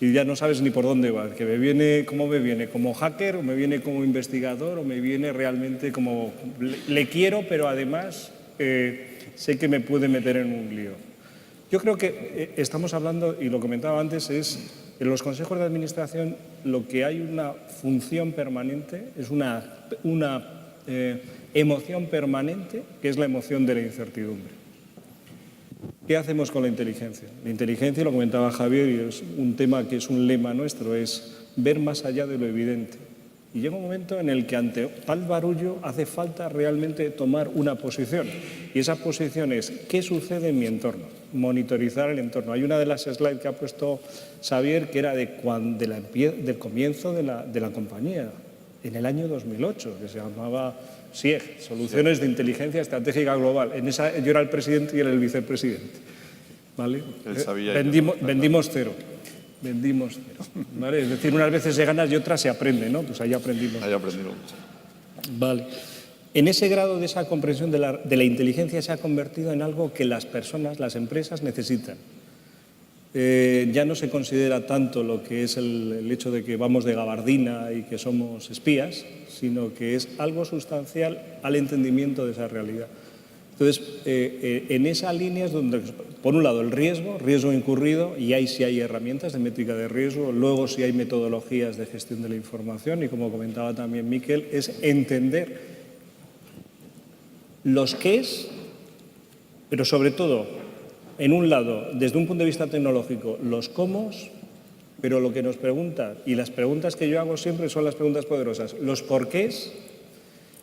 y ya no sabes ni por dónde va, que me viene, ¿cómo me viene? ¿Como hacker o me viene como investigador o me viene realmente como le quiero, pero además sé que me puede meter en un lío? Yo creo que estamos hablando, y lo comentaba antes, es en los consejos de administración lo que hay una función permanente, es una emoción permanente, que es la emoción de la incertidumbre. ¿Qué hacemos con la inteligencia? La inteligencia, lo comentaba Javier, y es un tema que es un lema nuestro, es ver más allá de lo evidente. Y llega un momento en el que ante tal barullo hace falta realmente tomar una posición. Y esa posición es, ¿qué sucede en mi entorno? Monitorizar el entorno. Hay una de las slides que ha puesto Xavier que era del comienzo de la compañía, en el año 2008, que se llamaba SIEG, Soluciones de Inteligencia Estratégica Global. En esa yo era el presidente y él el vicepresidente. ¿Vale? Vendimos cero. Vendimos cero. ¿Vale? Es decir, unas veces se gana y otras se aprende, ¿no? Pues ahí aprendimos. Ahí aprendimos. Vale. En ese grado de esa comprensión de la inteligencia se ha convertido en algo que las personas, las empresas necesitan. Ya no se considera tanto lo que es el hecho de que vamos de gabardina y que somos espías, sino que es algo sustancial al entendimiento de esa realidad. Entonces, en esa línea es donde, por un lado, el riesgo incurrido, y ahí sí hay herramientas de métrica de riesgo, luego sí hay metodologías de gestión de la información, y como comentaba también Miquel, es entender los qués, pero sobre todo, en un lado, desde un punto de vista tecnológico, los cómo, pero lo que nos pregunta, y las preguntas que yo hago siempre son las preguntas poderosas, los porqués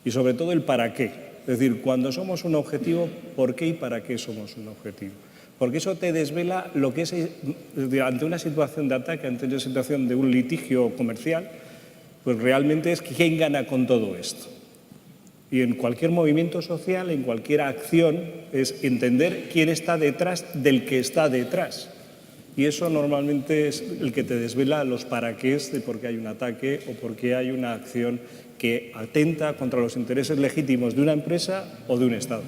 y sobre todo el para qué. Es decir, cuando somos un objetivo, ¿por qué y para qué somos un objetivo? Porque eso te desvela lo que es, ante una situación de ataque, ante una situación de un litigio comercial, pues realmente es quién gana con todo esto. Y en cualquier movimiento social, en cualquier acción, es entender quién está detrás del que está detrás. Y eso normalmente es el que te desvela los paraqués de por qué hay un ataque o por qué hay una acción que atenta contra los intereses legítimos de una empresa o de un Estado.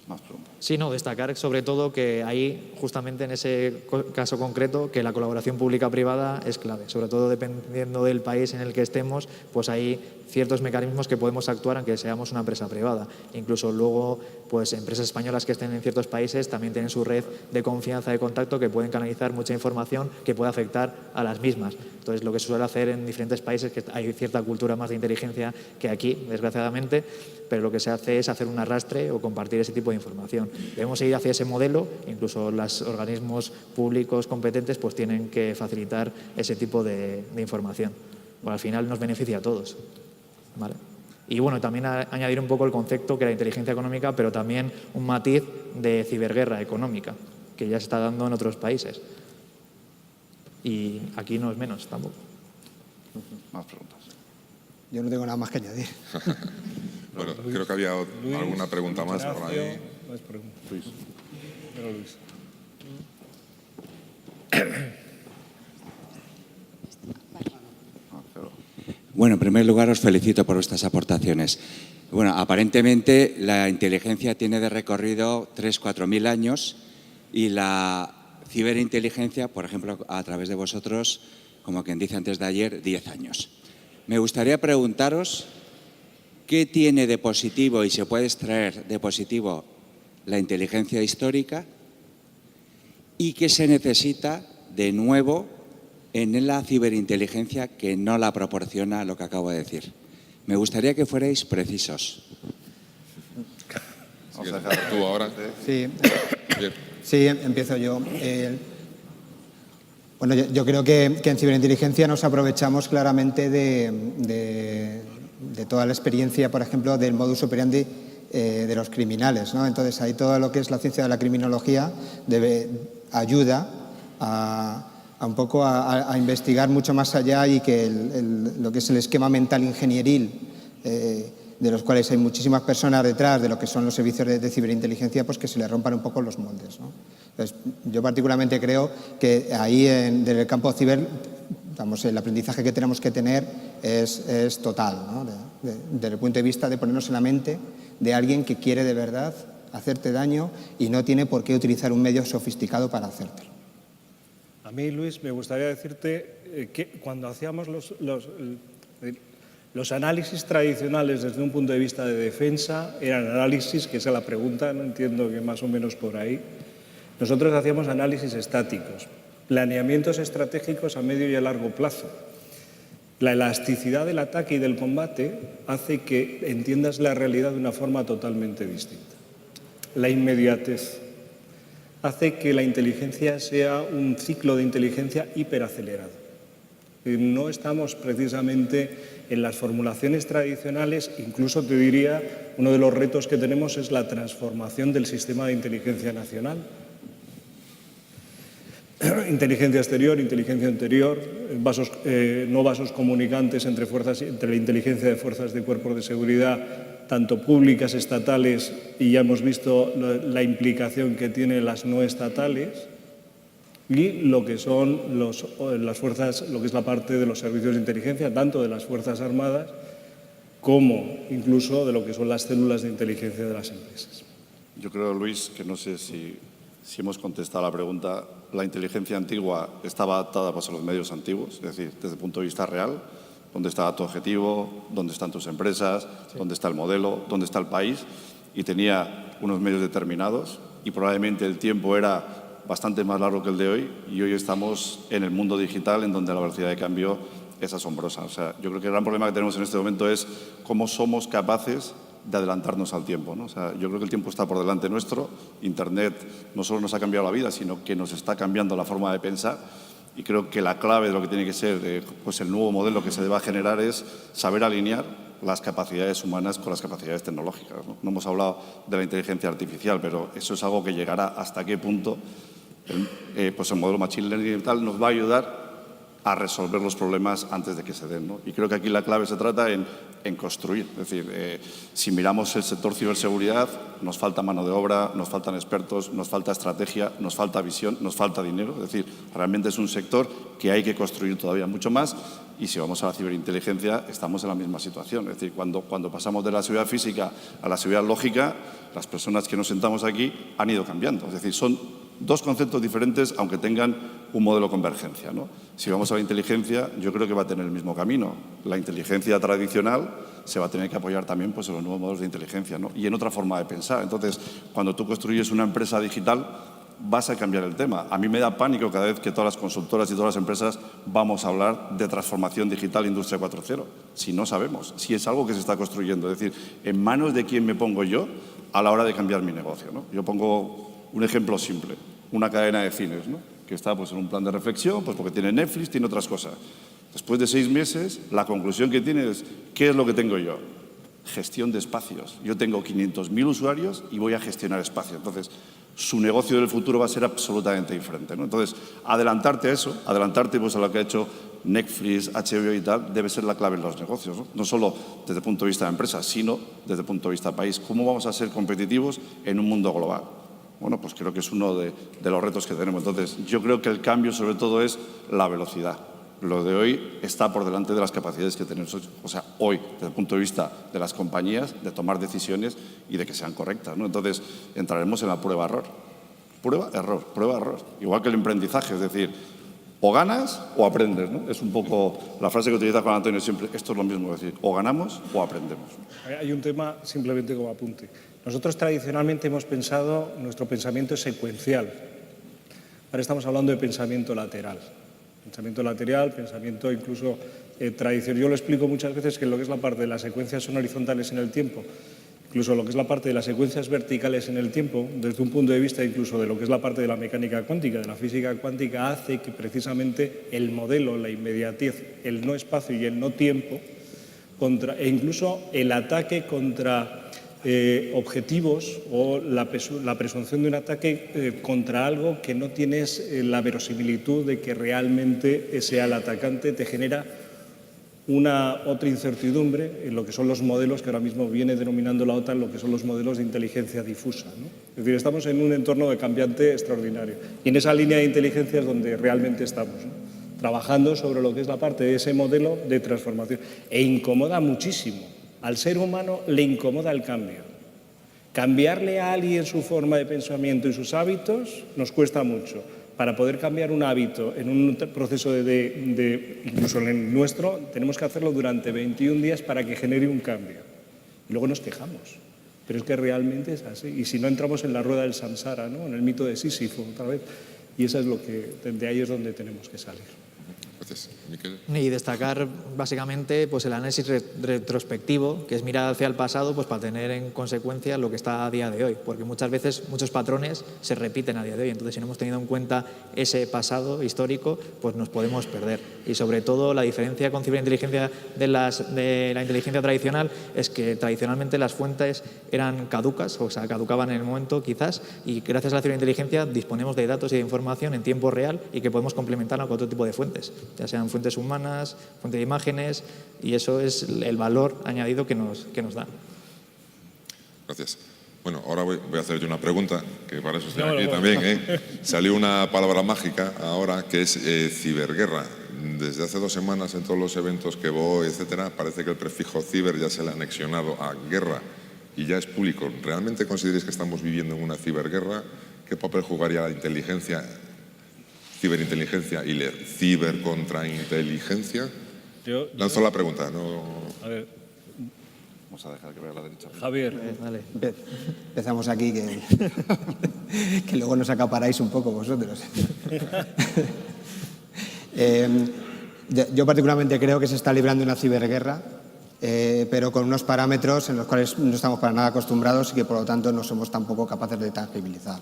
Más preguntas. Sí, no, destacar sobre todo que ahí, justamente en ese caso concreto, que la colaboración pública-privada es clave. Sobre todo dependiendo del país en el que estemos, pues hay ciertos mecanismos que podemos actuar aunque seamos una empresa privada. Incluso luego, pues empresas españolas que estén en ciertos países también tienen su red de confianza, de contacto, que pueden canalizar mucha información que puede afectar a las mismas. Entonces, lo que se suele hacer en diferentes países, que hay cierta cultura más de inteligencia que aquí, desgraciadamente, pero lo que se hace es hacer un arrastre o compartir ese tipo de información. Debemos ir hacia ese modelo, incluso los organismos públicos competentes pues tienen que facilitar ese tipo de información. Bueno, al final nos beneficia a todos. ¿Vale? Y bueno, también añadir un poco el concepto que era inteligencia económica, pero también un matiz de ciberguerra económica, que ya se está dando en otros países. Y aquí no es menos tampoco. Más preguntas. Yo no tengo nada más que añadir. Bueno, creo que había alguna pregunta más por ahí. Más preguntas. Luis. Pero Luis. Bueno, en primer lugar os felicito por vuestras aportaciones. Bueno, aparentemente la inteligencia tiene de recorrido 3.000–4.000 años y la ciberinteligencia, por ejemplo, a través de vosotros, como quien dice antes de ayer, 10 años. Me gustaría preguntaros qué tiene de positivo y se puede extraer de positivo la inteligencia histórica y qué se necesita de nuevo en la ciberinteligencia que no la proporciona lo que acabo de decir. Me gustaría que fuerais precisos. Vamos a dejar tú ahora. Sí, Bien. sí, empiezo yo. Bueno, yo creo que en ciberinteligencia nos aprovechamos claramente de toda la experiencia, por ejemplo, del modus operandi de los criminales, ¿no? Entonces, ahí todo lo que es la ciencia de la criminología ayuda a un poco a investigar mucho más allá y que lo que es el esquema mental ingenieril, de los cuales hay muchísimas personas detrás de lo que son los servicios de ciberinteligencia, pues que se le rompan un poco los moldes, ¿no? Entonces, yo particularmente creo que ahí, desde el campo ciber, vamos, el aprendizaje que tenemos que tener es total, ¿no? Desde el punto de vista de ponernos en la mente de alguien que quiere de verdad hacerte daño y no tiene por qué utilizar un medio sofisticado para hacértelo. A mí, Luis, me gustaría decirte que cuando hacíamos los análisis tradicionales desde un punto de vista de defensa, eran análisis, que esa es la pregunta, no entiendo que más o menos por ahí. Nosotros hacíamos análisis estáticos, planeamientos estratégicos a medio y a largo plazo. La elasticidad del ataque y del combate hace que entiendas la realidad de una forma totalmente distinta. La inmediatez hace que la inteligencia sea un ciclo de inteligencia hiperacelerado. No estamos precisamente en las formulaciones tradicionales, incluso te diría, uno de los retos que tenemos es la transformación del sistema de inteligencia nacional. Inteligencia exterior, inteligencia interior, no vasos comunicantes entre la inteligencia de fuerzas de cuerpos de seguridad, tanto públicas, estatales, y ya hemos visto la implicación que tienen las no estatales, y lo que son las fuerzas, lo que es la parte de los servicios de inteligencia, tanto de las Fuerzas Armadas como incluso de lo que son las células de inteligencia de las empresas. Yo creo, Luis, que no sé si hemos contestado a la pregunta. La inteligencia antigua estaba adaptada pues, a los medios antiguos, es decir, desde el punto de vista real, dónde está tu objetivo, dónde están tus empresas, dónde está el modelo, dónde está el país, y tenía unos medios determinados y probablemente el tiempo era bastante más largo que el de hoy, y hoy estamos en el mundo digital en donde la velocidad de cambio es asombrosa. O sea, yo creo que el gran problema que tenemos en este momento es cómo somos capaces de adelantarnos al tiempo, ¿no? O sea, yo creo que el tiempo está por delante nuestro. Internet no solo nos ha cambiado la vida, sino que nos está cambiando la forma de pensar, y creo que la clave de lo que tiene que ser pues el nuevo modelo que se deba generar es saber alinear las capacidades humanas con las capacidades tecnológicas, ¿no? No hemos hablado de la inteligencia artificial, pero eso es algo que llegará hasta qué punto pues el modelo Machine Learning y tal nos va a ayudar a resolver los problemas antes de que se den, ¿no? Y creo que aquí la clave se trata en construir. Es decir, si miramos el sector ciberseguridad, nos falta mano de obra, nos faltan expertos, nos falta estrategia, nos falta visión, nos falta dinero. Es decir, realmente es un sector que hay que construir todavía mucho más. Y si vamos a la ciberinteligencia, estamos en la misma situación. Es decir, cuando pasamos de la seguridad física a la seguridad lógica, las personas que nos sentamos aquí han ido cambiando. Es decir, son dos conceptos diferentes, aunque tengan un modelo de convergencia, ¿no? Si vamos a la inteligencia, yo creo que va a tener el mismo camino. La inteligencia tradicional se va a tener que apoyar también pues, en los nuevos modelos de inteligencia, ¿no? Y en otra forma de pensar. Entonces, cuando tú construyes una empresa digital, vas a cambiar el tema. A mí me da pánico cada vez que todas las consultoras y todas las empresas vamos a hablar de transformación digital e industria 4.0, si no sabemos, si es algo que se está construyendo. Es decir, ¿en manos de quién me pongo yo a la hora de cambiar mi negocio, ¿no? Yo pongo un ejemplo simple, una cadena de cines, ¿no? Que está pues, en un plan de reflexión, pues porque tiene Netflix, tiene otras cosas. Después de 6 meses, la conclusión que tiene es, ¿qué es lo que tengo yo? Gestión de espacios. Yo tengo 500.000 usuarios y voy a gestionar espacios. Entonces, su negocio del futuro va a ser absolutamente diferente, ¿no? Entonces, adelantarte a eso, adelantarte pues, a lo que ha hecho Netflix, HBO y tal, debe ser la clave en los negocios, ¿no? No solo desde el punto de vista de empresa, sino desde el punto de vista de país. ¿Cómo vamos a ser competitivos en un mundo global? Bueno, pues creo que es uno de los retos que tenemos. Entonces, yo creo que el cambio sobre todo es la velocidad. Lo de hoy está por delante de las capacidades que tenemos, o sea, hoy, desde el punto de vista de las compañías, de tomar decisiones y de que sean correctas, ¿no? Entonces, entraremos en la prueba-error. Prueba-error, prueba-error. Igual que el emprendizaje, es decir, o ganas o aprendes, ¿no? Es un poco la frase que utiliza Juan Antonio siempre. Esto es lo mismo, es decir, o ganamos o aprendemos. Hay un tema, simplemente como apunte. Nosotros tradicionalmente hemos pensado, nuestro pensamiento es secuencial. Ahora estamos hablando de pensamiento lateral. Pensamiento lateral, pensamiento incluso tradicional. Yo lo explico muchas veces que lo que es la parte de las secuencias son horizontales en el tiempo, incluso lo que es la parte de las secuencias verticales en el tiempo, desde un punto de vista incluso de lo que es la parte de la mecánica cuántica, de la física cuántica, hace que precisamente el modelo, la inmediatez, el no espacio y el no tiempo, e incluso el ataque contra objetivos o la presunción de un ataque contra algo que no tienes la verosimilitud de que realmente sea el atacante, te genera otra incertidumbre en lo que son los modelos que ahora mismo viene denominando la OTAN, lo que son los modelos de inteligencia difusa, ¿no? Es decir, estamos en un entorno de cambiante extraordinario y en esa línea de inteligencia es donde realmente estamos, ¿no? Trabajando sobre lo que es la parte de ese modelo de transformación. E incomoda muchísimo. Al ser humano le incomoda el cambio. Cambiarle a alguien su forma de pensamiento y sus hábitos nos cuesta mucho. Para poder cambiar un hábito en un proceso incluso en el nuestro, tenemos que hacerlo durante 21 días para que genere un cambio. Y luego nos quejamos. Pero es que realmente es así. Y si no entramos en la rueda del samsara, ¿no? En el mito de Sísifo, otra vez. Y eso es lo que, de ahí es donde tenemos que salir. Gracias. Miquel. Y destacar básicamente pues, el análisis retrospectivo, que es mirar hacia el pasado pues, para tener en consecuencia lo que está a día de hoy, porque muchas veces muchos patrones se repiten a día de hoy, entonces si no hemos tenido en cuenta ese pasado histórico, pues nos podemos perder. Y sobre todo la diferencia con ciberinteligencia de la inteligencia tradicional es que tradicionalmente las fuentes eran caducas, o sea, caducaban en el momento quizás, y gracias a la ciberinteligencia disponemos de datos y de información en tiempo real y que podemos complementarla con otro tipo de fuentes, ya sean fuentes humanas, fuentes de imágenes, y eso es el valor añadido que nos dan. Gracias. Bueno, ahora voy a hacer yo una pregunta, que para eso estoy aquí también, ¿eh? Salió una palabra mágica ahora que es ciberguerra. Desde hace 2 semanas en todos los eventos que voy, etcétera, parece que el prefijo ciber ya se le ha anexionado a guerra y ya es público. ¿Realmente consideráis que estamos viviendo en una ciberguerra? ¿Qué papel jugaría la inteligencia, ciberinteligencia y la cibercontrainteligencia? Lanzo la pregunta, ¿no? A ver, Vamos a dejar que vea la derecha. Javier. Vale. Empezamos aquí, que luego nos acaparáis un poco vosotros. Yo particularmente creo que se está librando una ciberguerra, pero con unos parámetros en los cuales no estamos para nada acostumbrados y que por lo tanto no somos tampoco capaces de tangibilizar.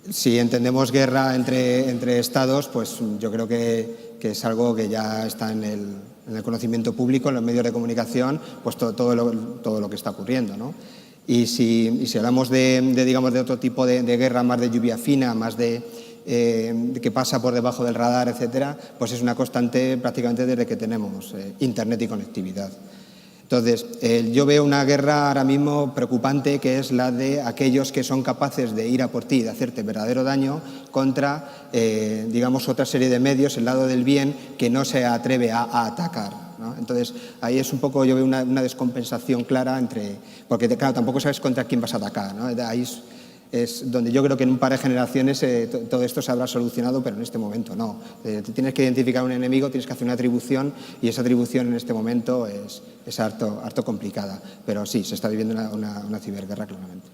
Si entendemos guerra entre estados, pues yo creo que es algo que ya está en el conocimiento público, en los medios de comunicación, pues todo lo que está ocurriendo, ¿no? Y si hablamos digamos, de otro tipo de guerra, más de lluvia fina, más de que pasa por debajo del radar, etcétera, pues es una constante prácticamente desde que tenemos Internet y conectividad. Entonces, yo veo una guerra ahora mismo preocupante, que es la de aquellos que son capaces de ir a por ti, de hacerte verdadero daño, contra, digamos, otra serie de medios, el lado del bien, que no se atreve a atacar, ¿no? Entonces, ahí es un poco, yo veo una descompensación clara entre... Porque, claro, tampoco sabes contra quién vas a atacar, ¿no? Ahí es donde yo creo que en un par de generaciones todo esto se habrá solucionado, pero en este momento no. Tienes que identificar un enemigo, tienes que hacer una atribución, y esa atribución en este momento es harto complicada. Pero sí, se está viviendo una ciberguerra claramente.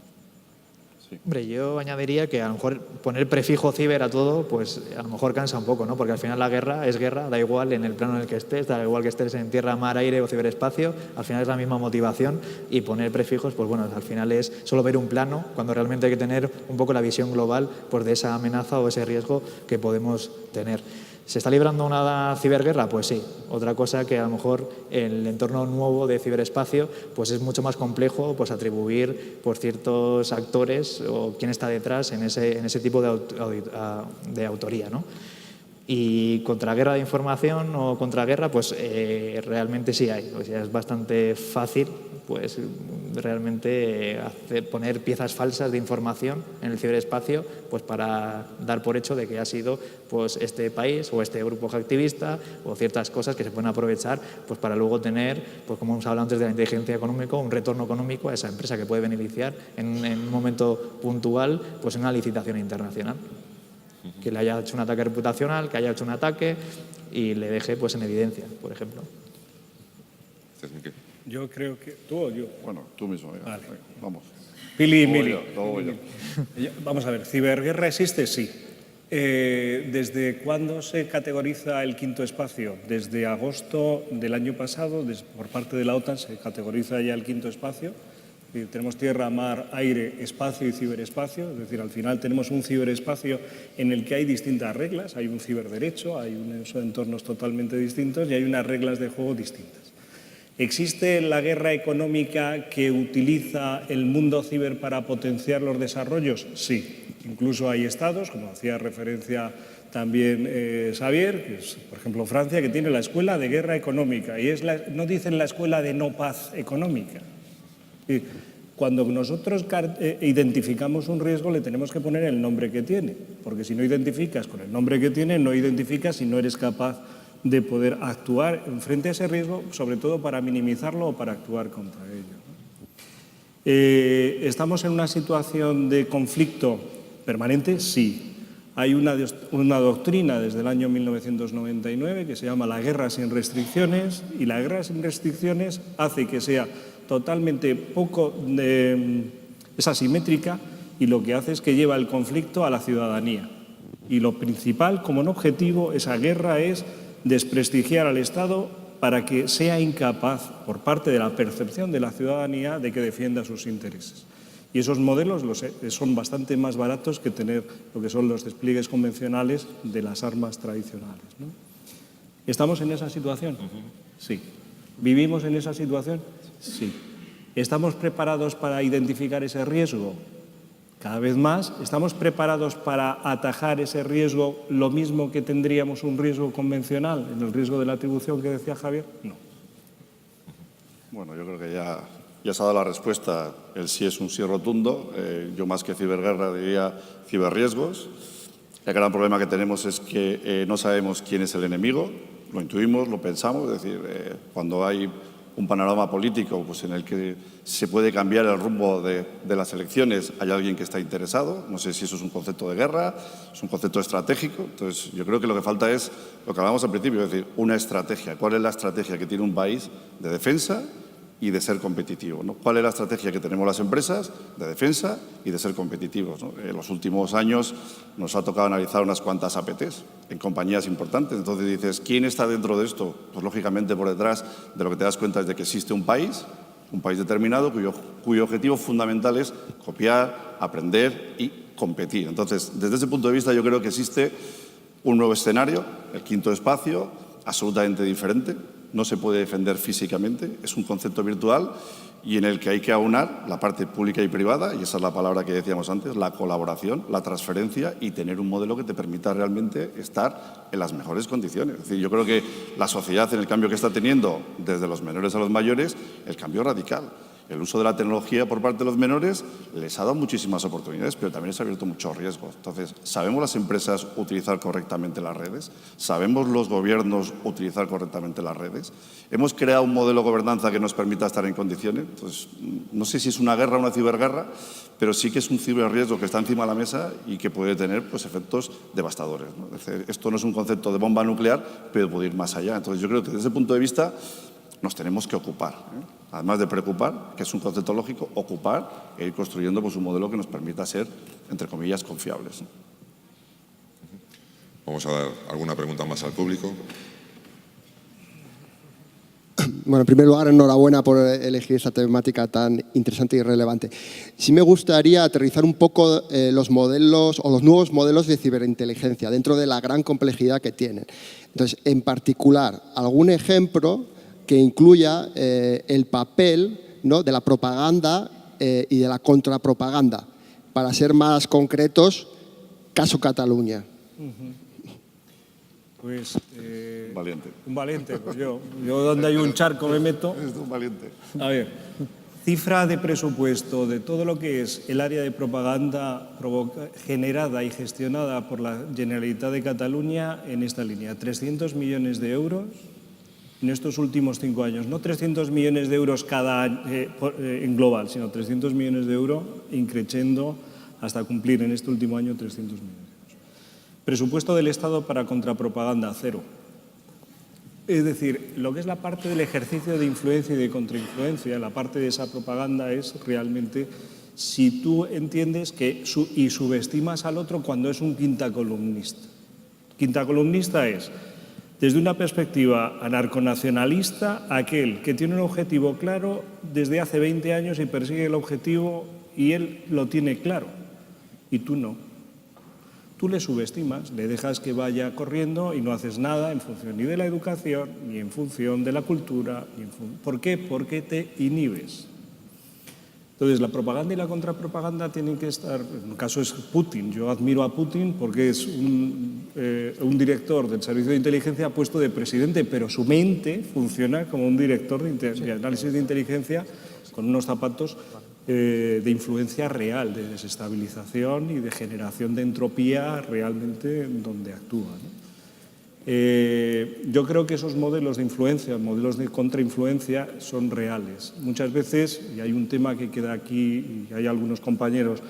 Hombre, yo añadiría que a lo mejor poner prefijo ciber a todo, pues a lo mejor cansa un poco, ¿no? Porque al final la guerra es guerra, da igual en el plano en el que estés, da igual que estés en tierra, mar, aire o ciberespacio, al final es la misma motivación, y poner prefijos, pues bueno, al final es solo ver un plano, cuando realmente hay que tener un poco la visión global, pues, de esa amenaza o ese riesgo que podemos tener. ¿Se está librando una ciberguerra? Pues sí. Otra cosa que a lo mejor el entorno nuevo de ciberespacio pues es mucho más complejo, pues atribuir por ciertos actores o quién está detrás en ese tipo de autoría, ¿no? Y contraguerra de información o contraguerra, pues realmente sí hay. O sea, es bastante fácil, pues realmente poner piezas falsas de información en el ciberespacio, pues para dar por hecho de que ha sido pues este país o este grupo activista o ciertas cosas que se pueden aprovechar pues para luego tener, pues como hemos hablado antes de la inteligencia económica, un retorno económico a esa empresa que puede beneficiar en un momento puntual, pues en una licitación internacional. Que le haya hecho un ataque reputacional, que haya hecho un ataque y le deje pues en evidencia, por ejemplo. Yo creo que... ¿Tú o yo? Bueno, tú mismo. Venga, Vale. venga, vamos. Pili y Luego Mili. yo, luego yo. Vamos a ver, ¿ciberguerra existe? Sí. ¿Desde cuándo se categoriza el quinto espacio? Desde agosto del año pasado, por parte de la OTAN, se categoriza ya el quinto espacio. Tenemos tierra, mar, aire, espacio y ciberespacio. Es decir, al final tenemos un ciberespacio en el que hay distintas reglas. Hay un ciberderecho, hay unos entornos totalmente distintos y hay unas reglas de juego distintas. ¿Existe la guerra económica que utiliza el mundo ciber para potenciar los desarrollos? Sí. Incluso hay estados, como hacía referencia también Xavier, que es, por ejemplo, Francia, que tiene la escuela de guerra económica. Y no dicen la escuela de no paz económica. Cuando nosotros identificamos un riesgo, le tenemos que poner el nombre que tiene, porque si no identificas con el nombre que tiene, no identificas si no eres capaz de poder actuar frente a ese riesgo, sobre todo para minimizarlo o para actuar contra ello. ¿Estamos en una situación de conflicto permanente? Sí. Hay una doctrina desde el año 1999 que se llama la guerra sin restricciones, y la guerra sin restricciones hace que sea totalmente es asimétrica, y lo que hace es que lleva el conflicto a la ciudadanía. Y lo principal, como un objetivo, esa guerra es desprestigiar al Estado para que sea incapaz, por parte de la percepción de la ciudadanía, de que defienda sus intereses. Y esos modelos son bastante más baratos que tener lo que son los despliegues convencionales de las armas tradicionales, ¿no? ¿Estamos en esa situación? Sí. ¿Vivimos en esa situación? Sí. ¿Estamos preparados para identificar ese riesgo? Cada vez más. ¿Estamos preparados para atajar ese riesgo lo mismo que tendríamos un riesgo convencional, en el riesgo de la atribución que decía Javier? No. Bueno, yo creo que ya se ha dado la respuesta. El sí es un sí rotundo. Yo, más que ciberguerra, diría ciberriesgos. El gran problema que tenemos es que no sabemos quién es el enemigo. Lo intuimos, lo pensamos. Es decir, cuando hay un panorama político pues, en el que se puede cambiar el rumbo de las elecciones, hay alguien que está interesado. No sé si eso es un concepto de guerra, es un concepto estratégico. Entonces, yo creo que lo que falta es lo que hablábamos al principio, es decir, una estrategia. ¿Cuál es la estrategia que tiene un país de defensa y de ser competitivo, ¿no? ¿Cuál es la estrategia que tenemos las empresas de defensa y de ser competitivos, ¿no? En los últimos años nos ha tocado analizar unas cuantas APTs en compañías importantes. Entonces dices, ¿quién está dentro de esto? Pues lógicamente por detrás de lo que te das cuenta es de que existe un país determinado cuyo objetivo fundamental es copiar, aprender y competir. Entonces, desde ese punto de vista yo creo que existe un nuevo escenario, el quinto espacio, absolutamente diferente. No se puede defender físicamente, es un concepto virtual y en el que hay que aunar la parte pública y privada, y esa es la palabra que decíamos antes, la colaboración, la transferencia y tener un modelo que te permita realmente estar en las mejores condiciones. Es decir, yo creo que la sociedad, en el cambio que está teniendo desde los menores a los mayores, el cambio es radical. El uso de la tecnología por parte de los menores les ha dado muchísimas oportunidades, pero también les ha abierto muchos riesgos. Entonces, ¿sabemos las empresas utilizar correctamente las redes? ¿Sabemos los gobiernos utilizar correctamente las redes? ¿Hemos creado un modelo de gobernanza que nos permita estar en condiciones? Entonces, no sé si es una guerra o una ciberguerra, pero sí que es un ciberriesgo que está encima de la mesa y que puede tener pues, efectos devastadores, ¿no? Es decir, esto no es un concepto de bomba nuclear, pero puede ir más allá. Entonces, yo creo que desde ese punto de vista nos tenemos que ocupar, además de preocupar, que es un concepto lógico, ocupar e ir construyendo pues, un modelo que nos permita ser, entre comillas, confiables. Vamos a dar alguna pregunta más al público. Bueno, en primer lugar, enhorabuena por elegir esta temática tan interesante y relevante. Sí me gustaría aterrizar un poco los modelos o los nuevos modelos de ciberinteligencia dentro de la gran complejidad que tienen. Entonces, en particular, algún ejemplo que incluya el papel, ¿no?, de la propaganda y de la contrapropaganda. Para ser más concretos, caso Cataluña. Pues, Valiente. un valiente, pues yo donde hay un charco me meto. Es un valiente. A ver, cifra de presupuesto de todo lo que es el área de propaganda generada y gestionada por la Generalitat de Cataluña en esta línea, 300 millones de euros en estos últimos 5 años. No 300 millones de euros cada año en global, sino 300 millones de euros increciendo hasta cumplir en este último año 300 millones de euros. Presupuesto del Estado para contrapropaganda, 0. Es decir, lo que es la parte del ejercicio de influencia y de contrainfluencia, la parte de esa propaganda es realmente si tú entiendes que y subestimas al otro cuando es un quintacolumnista. Quintacolumnista es, desde una perspectiva anarconacionalista, aquel que tiene un objetivo claro desde hace 20 años y persigue el objetivo y él lo tiene claro y tú no. Tú le subestimas, le dejas que vaya corriendo y no haces nada en función ni de la educación, ni en función de la cultura. ¿Por qué? Porque te inhibes. Entonces, la propaganda y la contrapropaganda tienen que estar, en un caso es Putin. Yo admiro a Putin porque es un director del servicio de inteligencia puesto de presidente, pero su mente funciona como un director de análisis de inteligencia con unos zapatos de influencia real, de desestabilización y de generación de entropía realmente donde actúa, ¿no? Yo creo que esos modelos de influencia, modelos de contrainfluencia son reales. Muchas veces, y hay un tema que queda aquí, y hay algunos compañeros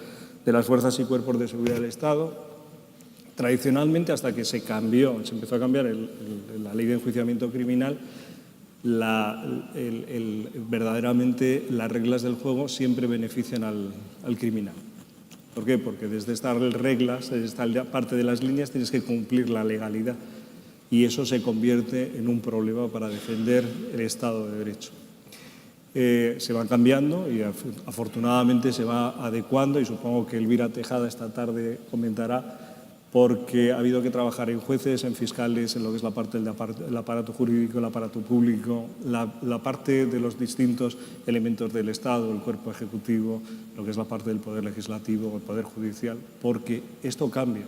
de las fuerzas y cuerpos de seguridad del Estado, tradicionalmente hasta que se empezó a cambiar la ley de enjuiciamiento criminal, verdaderamente las reglas del juego siempre benefician al criminal. ¿Por qué? Porque desde estas reglas, desde esta parte de las líneas, tienes que cumplir la legalidad. Y eso se convierte en un problema para defender el Estado de Derecho. Se va cambiando y afortunadamente se va adecuando, y supongo que Elvira Tejada esta tarde comentará, porque ha habido que trabajar en jueces, en fiscales, en lo que es la parte del aparato jurídico, el aparato público, la parte de los distintos elementos del Estado, el cuerpo ejecutivo, lo que es la parte del poder legislativo, el poder judicial, porque esto cambia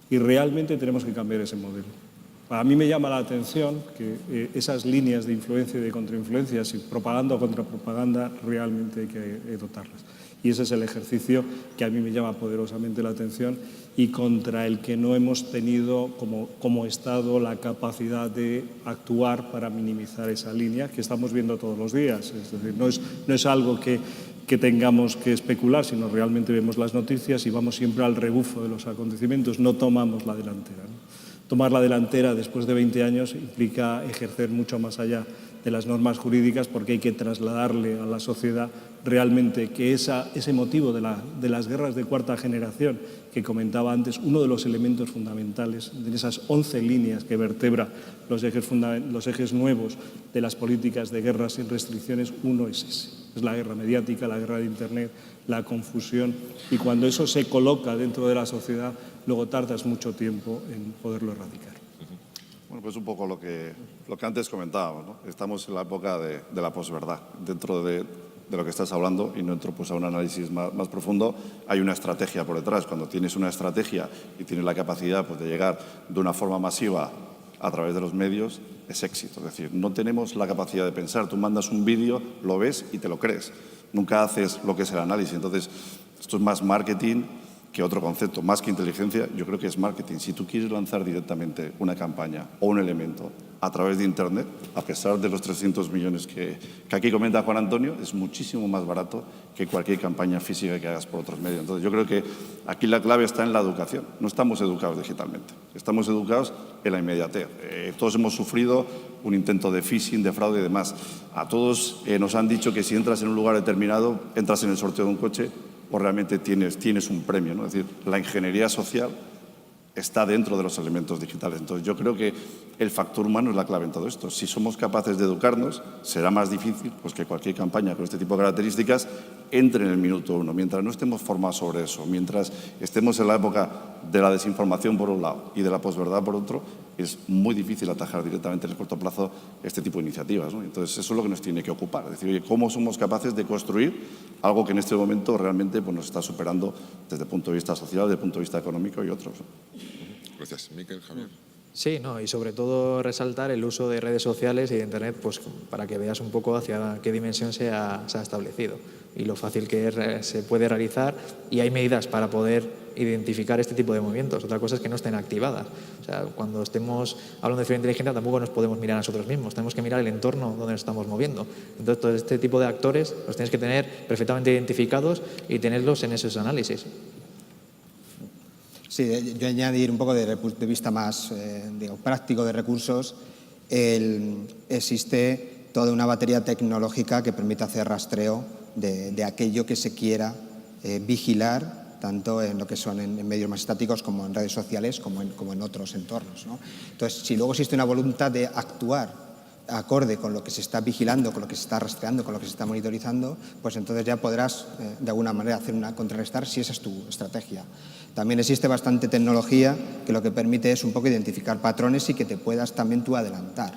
y realmente tenemos que cambiar ese modelo. A mí me llama la atención que esas líneas de influencia y de contrainfluencia, si propaganda o contrapropaganda, realmente hay que dotarlas. Y ese es el ejercicio que a mí me llama poderosamente la atención y contra el que no hemos tenido como Estado la capacidad de actuar para minimizar esa línea que estamos viendo todos los días. Es decir, no es algo que tengamos que especular, sino realmente vemos las noticias y vamos siempre al rebufo de los acontecimientos, no tomamos la delantera, ¿no? Tomar la delantera después de 20 años implica ejercer mucho más allá de las normas jurídicas, porque hay que trasladarle a la sociedad realmente que ese motivo de las guerras de cuarta generación que comentaba antes, uno de los elementos fundamentales de esas 11 líneas que vertebra los ejes nuevos de las políticas de guerras sin restricciones, uno es ese. Es la guerra mediática, la guerra de Internet, la confusión, y cuando eso se coloca dentro de la sociedad, luego tardas mucho tiempo en poderlo erradicar. Bueno, pues un poco lo que antes comentábamos, ¿no? Estamos en la época de la posverdad. Dentro de de lo que estás hablando y no entro pues, a un análisis más profundo. Hay una estrategia por detrás. Cuando tienes una estrategia y tienes la capacidad pues, de llegar de una forma masiva a través de los medios, es éxito. Es decir, no tenemos la capacidad de pensar. Tú mandas un vídeo, lo ves y te lo crees. Nunca haces lo que es el análisis. Entonces, esto es más marketing que otro concepto. Más que inteligencia, yo creo que es marketing. Si tú quieres lanzar directamente una campaña o un elemento a través de Internet, a pesar de los 300 millones que aquí comenta Juan Antonio, es muchísimo más barato que cualquier campaña física que hagas por otros medios. Entonces, yo creo que aquí la clave está en la educación. No estamos educados digitalmente, estamos educados en la inmediatez. Todos hemos sufrido un intento de phishing, de fraude y demás. A todos nos han dicho que si entras en un lugar determinado, entras en el sorteo de un coche o realmente tienes un premio, ¿no? Es decir, la ingeniería social está dentro de los elementos digitales. Entonces, yo creo que el factor humano es la clave en todo esto. Si somos capaces de educarnos, será más difícil pues, que cualquier campaña con este tipo de características entre en el minuto uno. Mientras no estemos formados sobre eso, mientras estemos en la época de la desinformación por un lado y de la posverdad por otro, es muy difícil atajar directamente en el corto plazo este tipo de iniciativas, ¿no? Entonces, eso es lo que nos tiene que ocupar. Es decir, oye, ¿cómo somos capaces de construir algo que en este momento realmente pues, nos está superando desde el punto de vista social, desde el punto de vista económico y otros? Gracias. Miquel, Javier. Sí, no, y sobre todo resaltar el uso de redes sociales y de Internet pues, para que veas un poco hacia qué dimensión se ha establecido y lo fácil que se puede realizar, y hay medidas para poder identificar este tipo de movimientos. Otra cosa es que no estén activadas. O sea, cuando estemos hablando de ciberinteligencia tampoco nos podemos mirar a nosotros mismos, tenemos que mirar el entorno donde nos estamos moviendo. Entonces, todo este tipo de actores los tienes que tener perfectamente identificados y tenerlos en esos análisis. Sí, yo añadir un poco desde el punto de vista más práctico de recursos, existe toda una batería tecnológica que permite hacer rastreo de aquello que se quiera vigilar, tanto en lo que son en medios más estáticos como en redes sociales, como en otros entornos, ¿no? Entonces, si luego existe una voluntad de actuar acorde con lo que se está vigilando, con lo que se está rastreando, con lo que se está monitorizando, pues entonces ya podrás de alguna manera hacer una contrarrestar si esa es tu estrategia. También existe bastante tecnología que lo que permite es un poco identificar patrones y que te puedas también tú adelantar.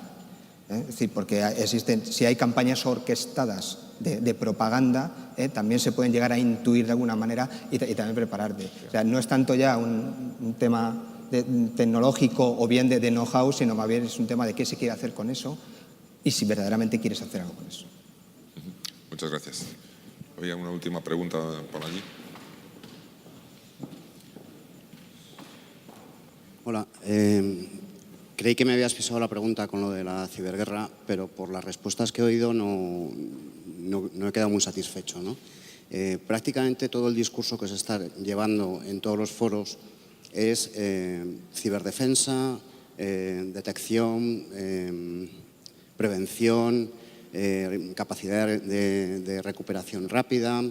Es decir, porque existen, si hay campañas orquestadas de propaganda, también se pueden llegar a intuir de alguna manera y también prepararte. O sea, no es tanto ya un tema tecnológico o bien de know-how, sino más bien es un tema de qué se quiere hacer con eso y si verdaderamente quieres hacer algo con eso. Muchas gracias. Había una última pregunta por allí. Hola. Creí que me habías pisado la pregunta con lo de la ciberguerra, pero por las respuestas que he oído no he quedado muy satisfecho, ¿no? Prácticamente todo el discurso que se está llevando en todos los foros es ciberdefensa, detección, prevención, capacidad de recuperación rápida.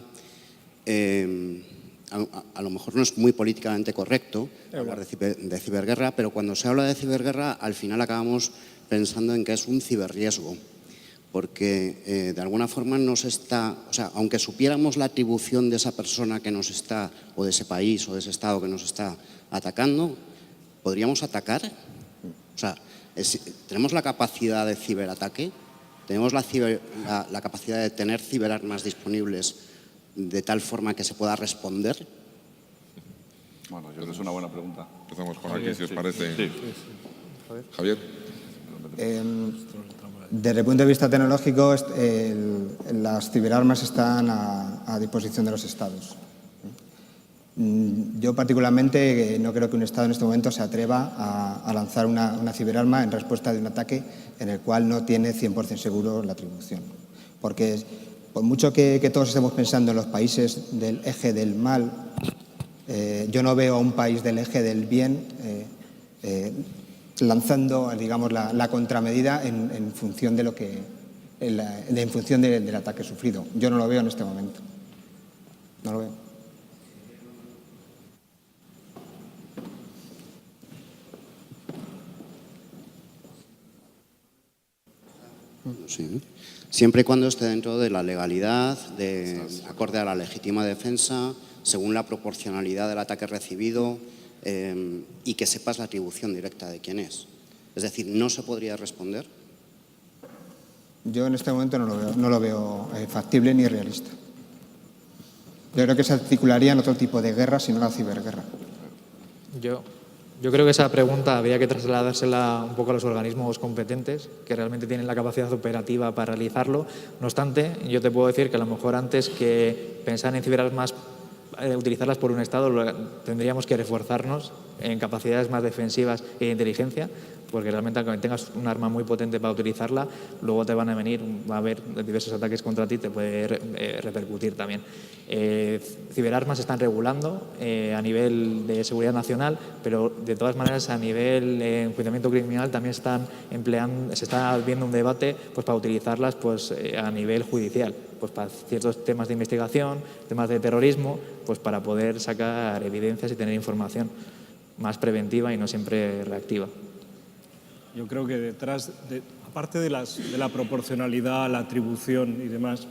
A lo mejor no es muy políticamente correcto hablar de ciberguerra, pero cuando se habla de ciberguerra, al final acabamos pensando en que es un ciberriesgo, porque de alguna forma nos está, o sea, aunque supiéramos la atribución de esa persona que nos está, o de ese país o de ese estado que nos está atacando, ¿podríamos atacar? O sea, ¿tenemos la capacidad de ciberataque? ¿Tenemos la capacidad de tener ciberarmas disponibles de tal forma que se pueda responder? Bueno, yo creo que es una buena pregunta. Empezamos con aquí, si os parece. Sí. Javier. Desde el punto de vista tecnológico, las ciberarmas están a disposición de los estados. Yo particularmente no creo que un estado en este momento se atreva a lanzar una ciberarma en respuesta de un ataque en el cual no tiene 100% seguro la atribución. Porque por mucho que todos estemos pensando en los países del eje del mal, yo no veo a un país del eje del bien lanzando, digamos, la contramedida en función de en función del ataque sufrido. Yo no lo veo en este momento. No lo veo. Sí. Siempre y cuando esté dentro de la legalidad, acorde a la legítima defensa, según la proporcionalidad del ataque recibido y que sepas la atribución directa de quién es. Es decir, ¿no se podría responder? Yo en este momento no lo veo factible ni realista. Yo creo que se articularía en otro tipo de guerra, sino la ciberguerra. Yo creo que esa pregunta habría que trasladársela un poco a los organismos competentes que realmente tienen la capacidad operativa para realizarlo. No obstante, yo te puedo decir que a lo mejor antes que pensar en ciberarmas, utilizarlas por un Estado, tendríamos que reforzarnos en capacidades más defensivas y de inteligencia, porque realmente aunque tengas un arma muy potente para utilizarla, luego te van a venir, va a haber diversos ataques contra ti, te puede repercutir también. Ciberarmas se están regulando a nivel de seguridad nacional, pero de todas maneras a nivel enjuiciamiento criminal también se está viendo un debate pues, para utilizarlas pues, a nivel judicial, pues para ciertos temas de investigación, temas de terrorismo, pues para poder sacar evidencias y tener información más preventiva y no siempre reactiva. Yo creo que detrás, aparte de la proporcionalidad, la atribución y demás,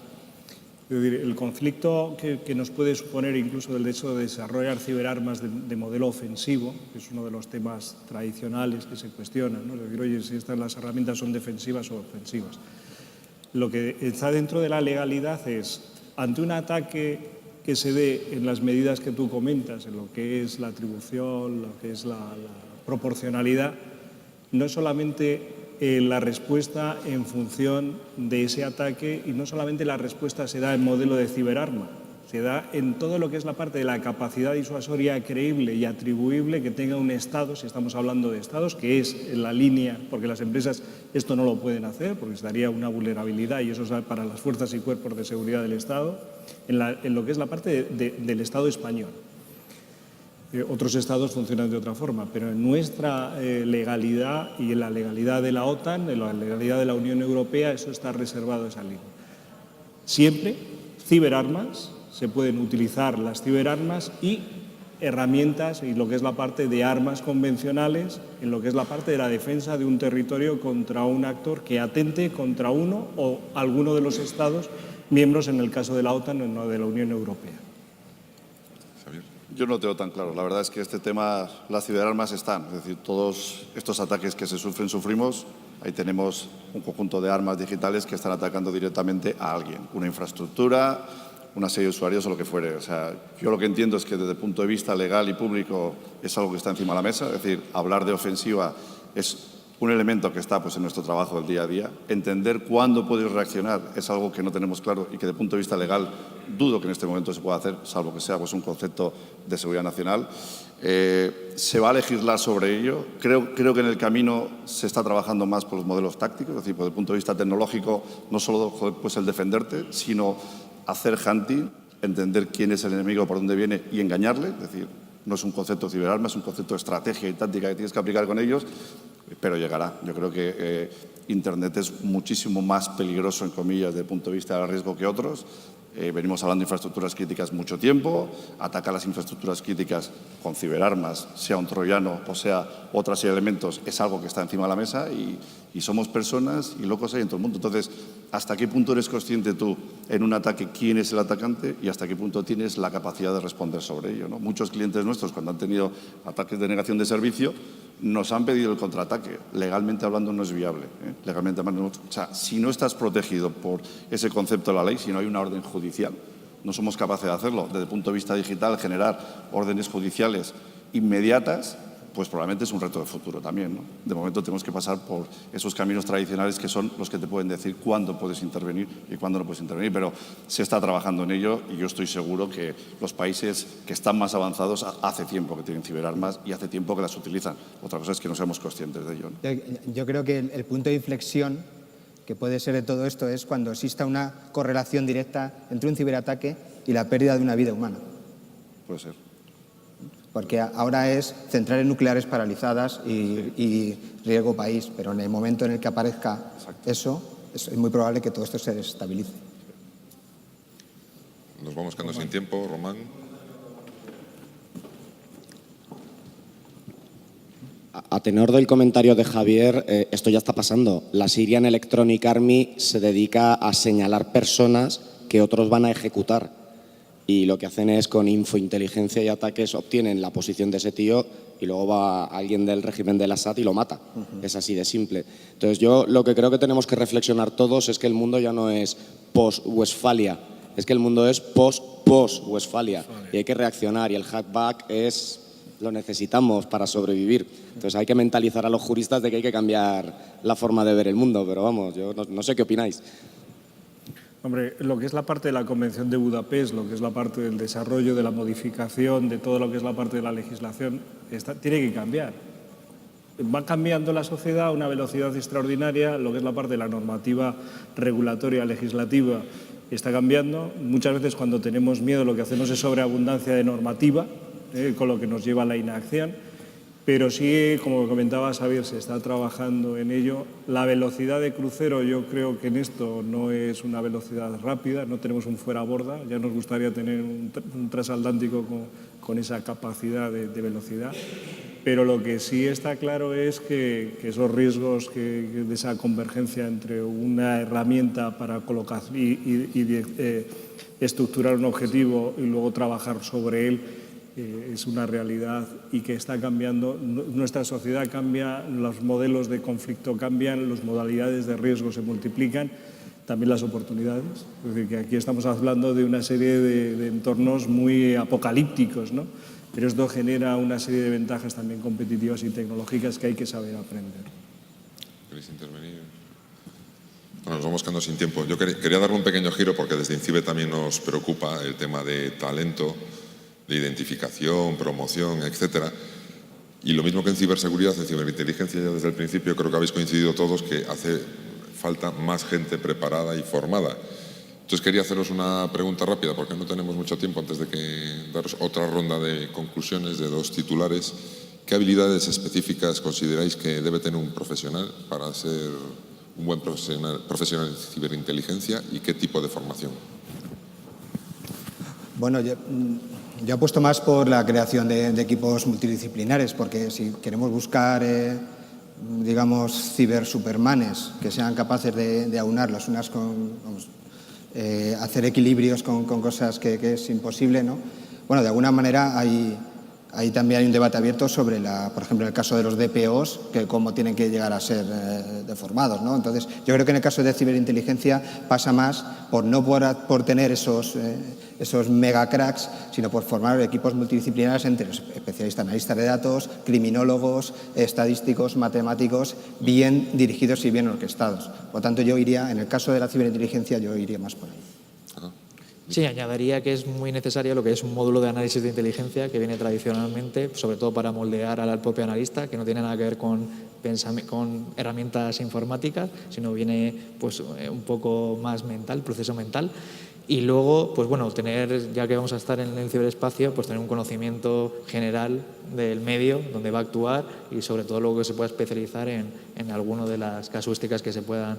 es decir, el conflicto que nos puede suponer incluso el hecho de desarrollar ciberarmas de modelo ofensivo, que es uno de los temas tradicionales que se cuestionan, ¿no? Es decir, oye, si las herramientas son defensivas o ofensivas. Lo que está dentro de la legalidad es, ante un ataque que se dé en las medidas que tú comentas, en lo que es la atribución, lo que es la proporcionalidad, no es solamente la respuesta en función de ese ataque y no solamente la respuesta se da en modelo de ciberarma, se da en todo lo que es la parte de la capacidad disuasoria creíble y atribuible que tenga un Estado, si estamos hablando de Estados, que es en la línea, porque las empresas esto no lo pueden hacer, porque estaría una vulnerabilidad y eso es para las fuerzas y cuerpos de seguridad del Estado, en lo que es la parte del Estado español. Otros estados funcionan de otra forma, pero en nuestra legalidad y en la legalidad de la OTAN, en la legalidad de la Unión Europea, eso está reservado a esa línea. Siempre ciberarmas, se pueden utilizar las ciberarmas y herramientas y lo que es la parte de armas convencionales, en lo que es la parte de la defensa de un territorio contra un actor que atente contra uno o alguno de los estados miembros, en el caso de la OTAN o no de la Unión Europea. Yo no lo tengo tan claro. La verdad es que este tema, las ciberarmas están. Es decir, todos estos ataques que se sufrimos, ahí tenemos un conjunto de armas digitales que están atacando directamente a alguien. Una infraestructura, una serie de usuarios o lo que fuere. O sea, yo lo que entiendo es que desde el punto de vista legal y público es algo que está encima de la mesa. Es decir, hablar de ofensiva es un elemento que está pues, en nuestro trabajo del día a día. Entender cuándo puedes reaccionar es algo que no tenemos claro y que desde el punto de vista legal dudo que en este momento se pueda hacer, salvo que sea pues, un concepto de seguridad nacional. Se va a legislar sobre ello. Creo que en el camino se está trabajando más por los modelos tácticos, es decir, desde el punto de vista tecnológico, no solo pues, el defenderte, sino hacer hunting, entender quién es el enemigo, por dónde viene y engañarle. Es decir, no es un concepto de ciberarma, es un concepto de estrategia y táctica que tienes que aplicar con ellos, pero llegará. Yo creo que Internet es muchísimo más peligroso, en comillas, desde el punto de vista del riesgo que otros. Venimos hablando de infraestructuras críticas mucho tiempo. Atacar las infraestructuras críticas con ciberarmas, sea un troyano o sea otros elementos, es algo que está encima de la mesa y somos personas y locos hay en todo el mundo. Entonces, ¿hasta qué punto eres consciente tú en un ataque quién es el atacante y hasta qué punto tienes la capacidad de responder sobre ello, ¿no? Muchos clientes nuestros, cuando han tenido ataques de negación de servicio, nos han pedido el contraataque. Legalmente hablando no es viable. Legalmente hablando, o sea, si no estás protegido por ese concepto de la ley, si no hay una orden judicial, no somos capaces de hacerlo. Desde el punto de vista digital, generar órdenes judiciales inmediatas, pues probablemente es un reto de futuro también, ¿no? De momento tenemos que pasar por esos caminos tradicionales que son los que te pueden decir cuándo puedes intervenir y cuándo no puedes intervenir, pero se está trabajando en ello y yo estoy seguro que los países que están más avanzados hace tiempo que tienen ciberarmas y hace tiempo que las utilizan. Otra cosa es que no seamos conscientes de ello, ¿no? Yo creo que el punto de inflexión que puede ser de todo esto es cuando exista una correlación directa entre un ciberataque y la pérdida de una vida humana. Puede ser. Porque ahora es centrales nucleares paralizadas y riesgo país, pero en el momento en el que aparezca eso, es muy probable que todo esto se desestabilice. Nos vamos quedando sin tiempo, Román. A tenor del comentario de Javier, esto ya está pasando. La Syrian Electronic Army se dedica a señalar personas que otros van a ejecutar. y lo que hacen es con infointeligencia y ataques obtienen la posición de ese tío y luego va alguien del régimen del Assad y lo mata. Es así de simple. Entonces yo lo que creo que tenemos que reflexionar todos es que el mundo ya no es post-Westfalia, es que el mundo es post-Westfalia y hay que reaccionar y el hackback lo necesitamos para sobrevivir. Entonces hay que mentalizar a los juristas de que hay que cambiar la forma de ver el mundo, pero vamos, yo no sé qué opináis. Hombre, lo que es la parte de la Convención de Budapest, lo que es la parte del desarrollo, de la modificación, de todo lo que es la parte de la legislación, tiene que cambiar. Va cambiando la sociedad a una velocidad extraordinaria, lo que es la parte de la normativa regulatoria, legislativa, está cambiando. Muchas veces cuando tenemos miedo lo que hacemos es sobreabundancia de normativa, con lo que nos lleva a la inacción, pero sí, como comentaba Xavier, se está trabajando en ello. La velocidad de crucero yo creo que en esto no es una velocidad rápida, no tenemos un fuera borda, ya nos gustaría tener un transatlántico con esa capacidad de velocidad, pero lo que sí está claro es que esos riesgos de esa convergencia entre una herramienta para colocar y estructurar un objetivo y luego trabajar sobre él, es una realidad y que está cambiando. Nuestra sociedad cambia, los modelos de conflicto cambian, las modalidades de riesgo se multiplican, también las oportunidades. Es decir, que aquí estamos hablando de una serie de entornos muy apocalípticos, ¿no? Pero esto genera una serie de ventajas también competitivas y tecnológicas que hay que saber aprender. ¿Queréis intervenir? Bueno, nos vamos quedando sin tiempo. Yo quería darle un pequeño giro porque desde INCIBE también nos preocupa el tema de talento, de identificación, promoción, etcétera. Y lo mismo que en ciberseguridad, en ciberinteligencia, ya desde el principio creo que habéis coincidido todos que hace falta más gente preparada y formada. Entonces quería haceros una pregunta rápida, porque no tenemos mucho tiempo antes de que daros otra ronda de conclusiones de 2 titulares. ¿Qué habilidades específicas consideráis que debe tener un profesional para ser un buen profesional en ciberinteligencia y qué tipo de formación? Bueno, yo apuesto más por la creación de equipos multidisciplinares, porque si queremos buscar, digamos, cibersupermanes que sean capaces de aunar las unas con, hacer equilibrios con cosas que es imposible, ¿no? Bueno, de alguna manera ahí también hay un debate abierto sobre, por ejemplo, en el caso de los DPOs, que cómo tienen que llegar a ser deformados, ¿no? Entonces, yo creo que en el caso de ciberinteligencia pasa más por tener esos mega cracks, sino por formar equipos multidisciplinares entre los especialistas, analistas de datos, criminólogos, estadísticos, matemáticos, bien dirigidos y bien orquestados. Por lo tanto, yo iría, en el caso de la ciberinteligencia, yo iría más por ahí. Sí, añadiría que es muy necesario lo que es un módulo de análisis de inteligencia que viene tradicionalmente, sobre todo para moldear al propio analista, que no tiene nada que ver con herramientas informáticas, sino viene pues un poco más mental, proceso mental. Y luego, pues bueno, tener, ya que vamos a estar en el ciberespacio, pues tener un conocimiento general del medio donde va a actuar y sobre todo luego que se pueda especializar en alguna de las casuísticas que se puedan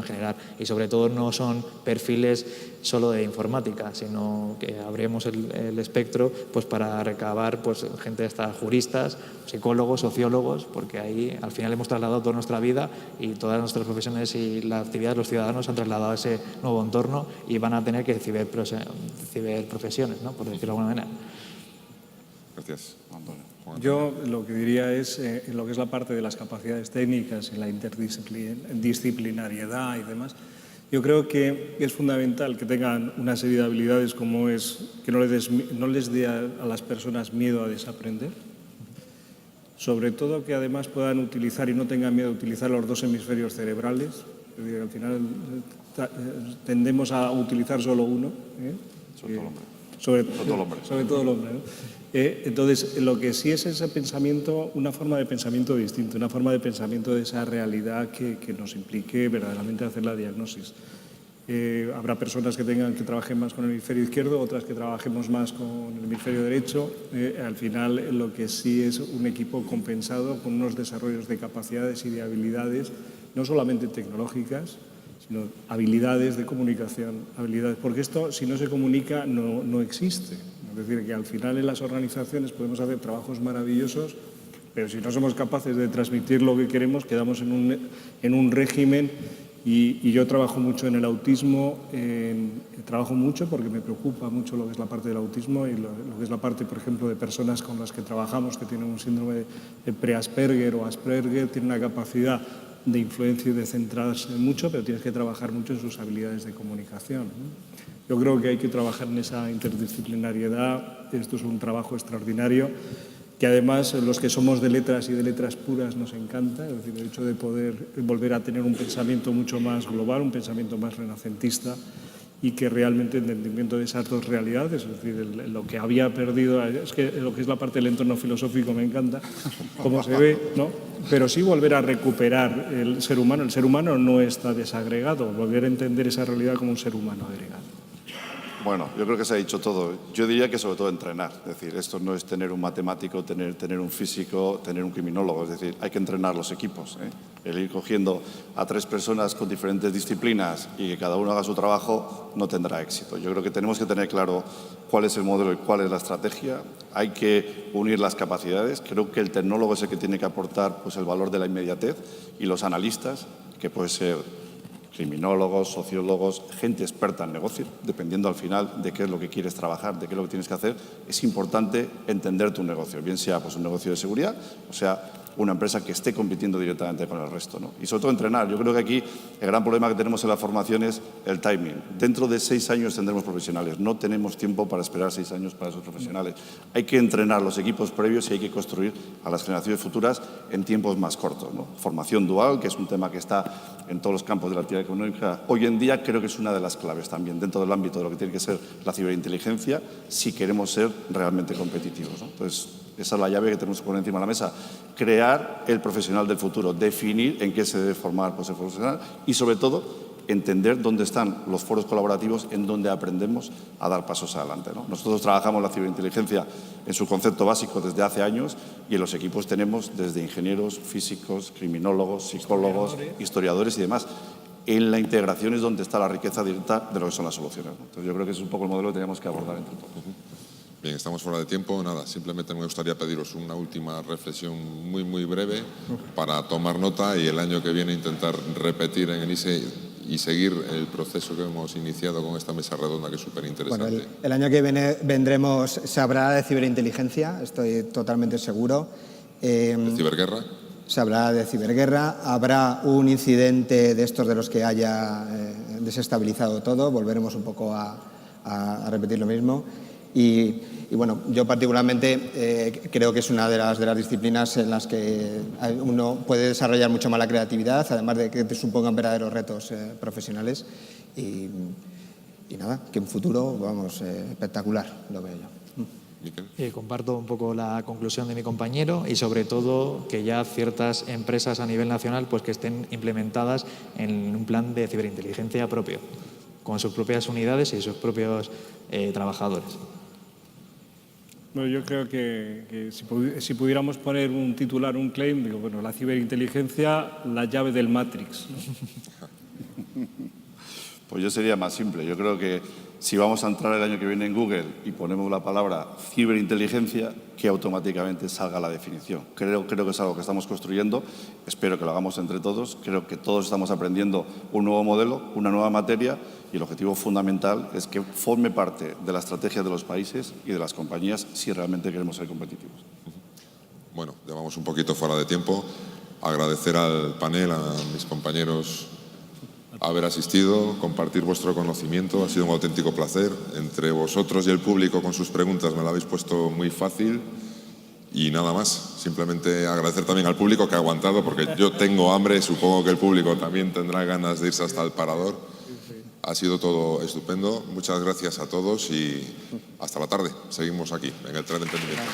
generar. Y sobre todo no son perfiles solo de informática, sino que abrimos el espectro pues para recabar pues gente hasta juristas, psicólogos, sociólogos, porque ahí al final hemos trasladado toda nuestra vida y todas nuestras profesiones y la actividad de los ciudadanos han trasladado a ese nuevo entorno y van a tener que ciberprofesiones, ¿no? Por decirlo de alguna manera. Gracias. Yo lo que diría es, en lo que es la parte de las capacidades técnicas, en la interdisciplinariedad y demás, yo creo que es fundamental que tengan una serie de habilidades como es que no les dé a las personas miedo a desaprender, sobre todo que además puedan utilizar y no tengan miedo a utilizar los 2 hemisferios cerebrales. Es decir, al final tendemos a utilizar solo uno. Sobre todo el hombre, ¿no? Entonces, lo que sí es ese pensamiento, una forma de pensamiento distinta, una forma de pensamiento de esa realidad que nos implique verdaderamente hacer la diagnosis. Habrá personas que trabajen más con el hemisferio izquierdo, otras que trabajemos más con el hemisferio derecho. Al final, lo que sí es un equipo compensado con unos desarrollos de capacidades y de habilidades, no solamente tecnológicas, sino habilidades de comunicación, porque esto, si no se comunica, no existe. Es decir, que al final en las organizaciones podemos hacer trabajos maravillosos, pero si no somos capaces de transmitir lo que queremos, quedamos en un régimen Y yo trabajo mucho en el autismo, trabajo mucho porque me preocupa mucho lo que es la parte del autismo y lo que es la parte, por ejemplo, de personas con las que trabajamos que tienen un síndrome de pre-Asperger o Asperger, tienen una capacidad de influencia y de centrarse mucho, pero tienes que trabajar mucho en sus habilidades de comunicación, ¿no? Yo creo que hay que trabajar en esa interdisciplinariedad. Esto es un trabajo extraordinario que además los que somos de letras y de letras puras nos encanta, es decir, el hecho de poder volver a tener un pensamiento mucho más global, un pensamiento más renacentista y que realmente el entendimiento de esas dos realidades, es decir, lo que había perdido, es que lo que es la parte del entorno filosófico me encanta, cómo se ve, ¿no? Pero sí volver a recuperar el ser humano. El ser humano no está desagregado, volver a entender esa realidad como un ser humano agregado. Bueno, yo creo que se ha dicho todo. Yo diría que sobre todo entrenar. Es decir, esto no es tener un matemático, tener un físico, tener un criminólogo. Es decir, hay que entrenar los equipos, ¿eh? El ir cogiendo a 3 personas con diferentes disciplinas y que cada uno haga su trabajo no tendrá éxito. Yo creo que tenemos que tener claro cuál es el modelo y cuál es la estrategia. Hay que unir las capacidades. Creo que el tecnólogo es el que tiene que aportar pues, el valor de la inmediatez y los analistas, que puede ser criminólogos, sociólogos, gente experta en negocio, dependiendo al final de qué es lo que quieres trabajar, de qué es lo que tienes que hacer, es importante entender tu negocio, bien sea pues, un negocio de seguridad, o sea, una empresa que esté compitiendo directamente con el resto, ¿no? Y sobre todo entrenar. Yo creo que aquí el gran problema que tenemos en la formación es el timing. Dentro de 6 años tendremos profesionales. No tenemos tiempo para esperar 6 años para esos profesionales. Hay que entrenar los equipos previos y hay que construir a las generaciones futuras en tiempos más cortos, ¿no? Formación dual, que es un tema que está en todos los campos de la actividad económica. Hoy en día creo que es una de las claves también dentro del ámbito de lo que tiene que ser la ciberinteligencia si queremos ser realmente competitivos, ¿no? Entonces, esa es la llave que tenemos que poner encima de la mesa. Crear el profesional del futuro, definir en qué se debe formar pues, el profesional y, sobre todo, entender dónde están los foros colaborativos en donde aprendemos a dar pasos adelante, ¿no? Nosotros trabajamos la ciberinteligencia en su concepto básico desde hace años y en los equipos tenemos desde ingenieros, físicos, criminólogos, psicólogos, historiadores y demás. En la integración es donde está la riqueza directa de lo que son las soluciones, ¿no? Entonces, yo creo que es un poco el modelo que tenemos que abordar entre todos. Bien, estamos fuera de tiempo. Nada, simplemente me gustaría pediros una última reflexión muy breve para tomar nota y el año que viene intentar repetir en el ISE y seguir el proceso que hemos iniciado con esta mesa redonda que es súper interesante. Bueno, el año que viene se hablará de ciberinteligencia, estoy totalmente seguro. ¿De ciberguerra? Se hablará de ciberguerra, habrá un incidente de estos de los que haya desestabilizado todo, volveremos un poco a repetir lo mismo. Y bueno, yo particularmente creo que es una de las disciplinas en las que uno puede desarrollar mucho más la creatividad, además de que te supongan verdaderos retos profesionales. Y nada, que un futuro, vamos, espectacular, lo veo yo. Comparto un poco la conclusión de mi compañero y sobre todo que ya ciertas empresas a nivel nacional pues que estén implementadas en un plan de ciberinteligencia propio, con sus propias unidades y sus propios trabajadores. Bueno, yo creo que si pudiéramos poner un titular, un claim, digo, bueno, la ciberinteligencia, la llave del Matrix, ¿no? Pues yo sería más simple. Yo creo que si vamos a entrar el año que viene en Google y ponemos la palabra ciberinteligencia, que automáticamente salga la definición. Creo que es algo que estamos construyendo, espero que lo hagamos entre todos, creo que todos estamos aprendiendo un nuevo modelo, una nueva materia y el objetivo fundamental es que forme parte de la estrategia de los países y de las compañías si realmente queremos ser competitivos. Bueno, ya vamos un poquito fuera de tiempo. Agradecer al panel, a mis compañeros haber asistido, compartir vuestro conocimiento, ha sido un auténtico placer. Entre vosotros y el público con sus preguntas me lo habéis puesto muy fácil y nada más. Simplemente agradecer también al público que ha aguantado porque yo tengo hambre, supongo que el público también tendrá ganas de irse hasta el parador. Ha sido todo estupendo. Muchas gracias a todos y hasta la tarde. Seguimos aquí en el Tren de Emprendimiento.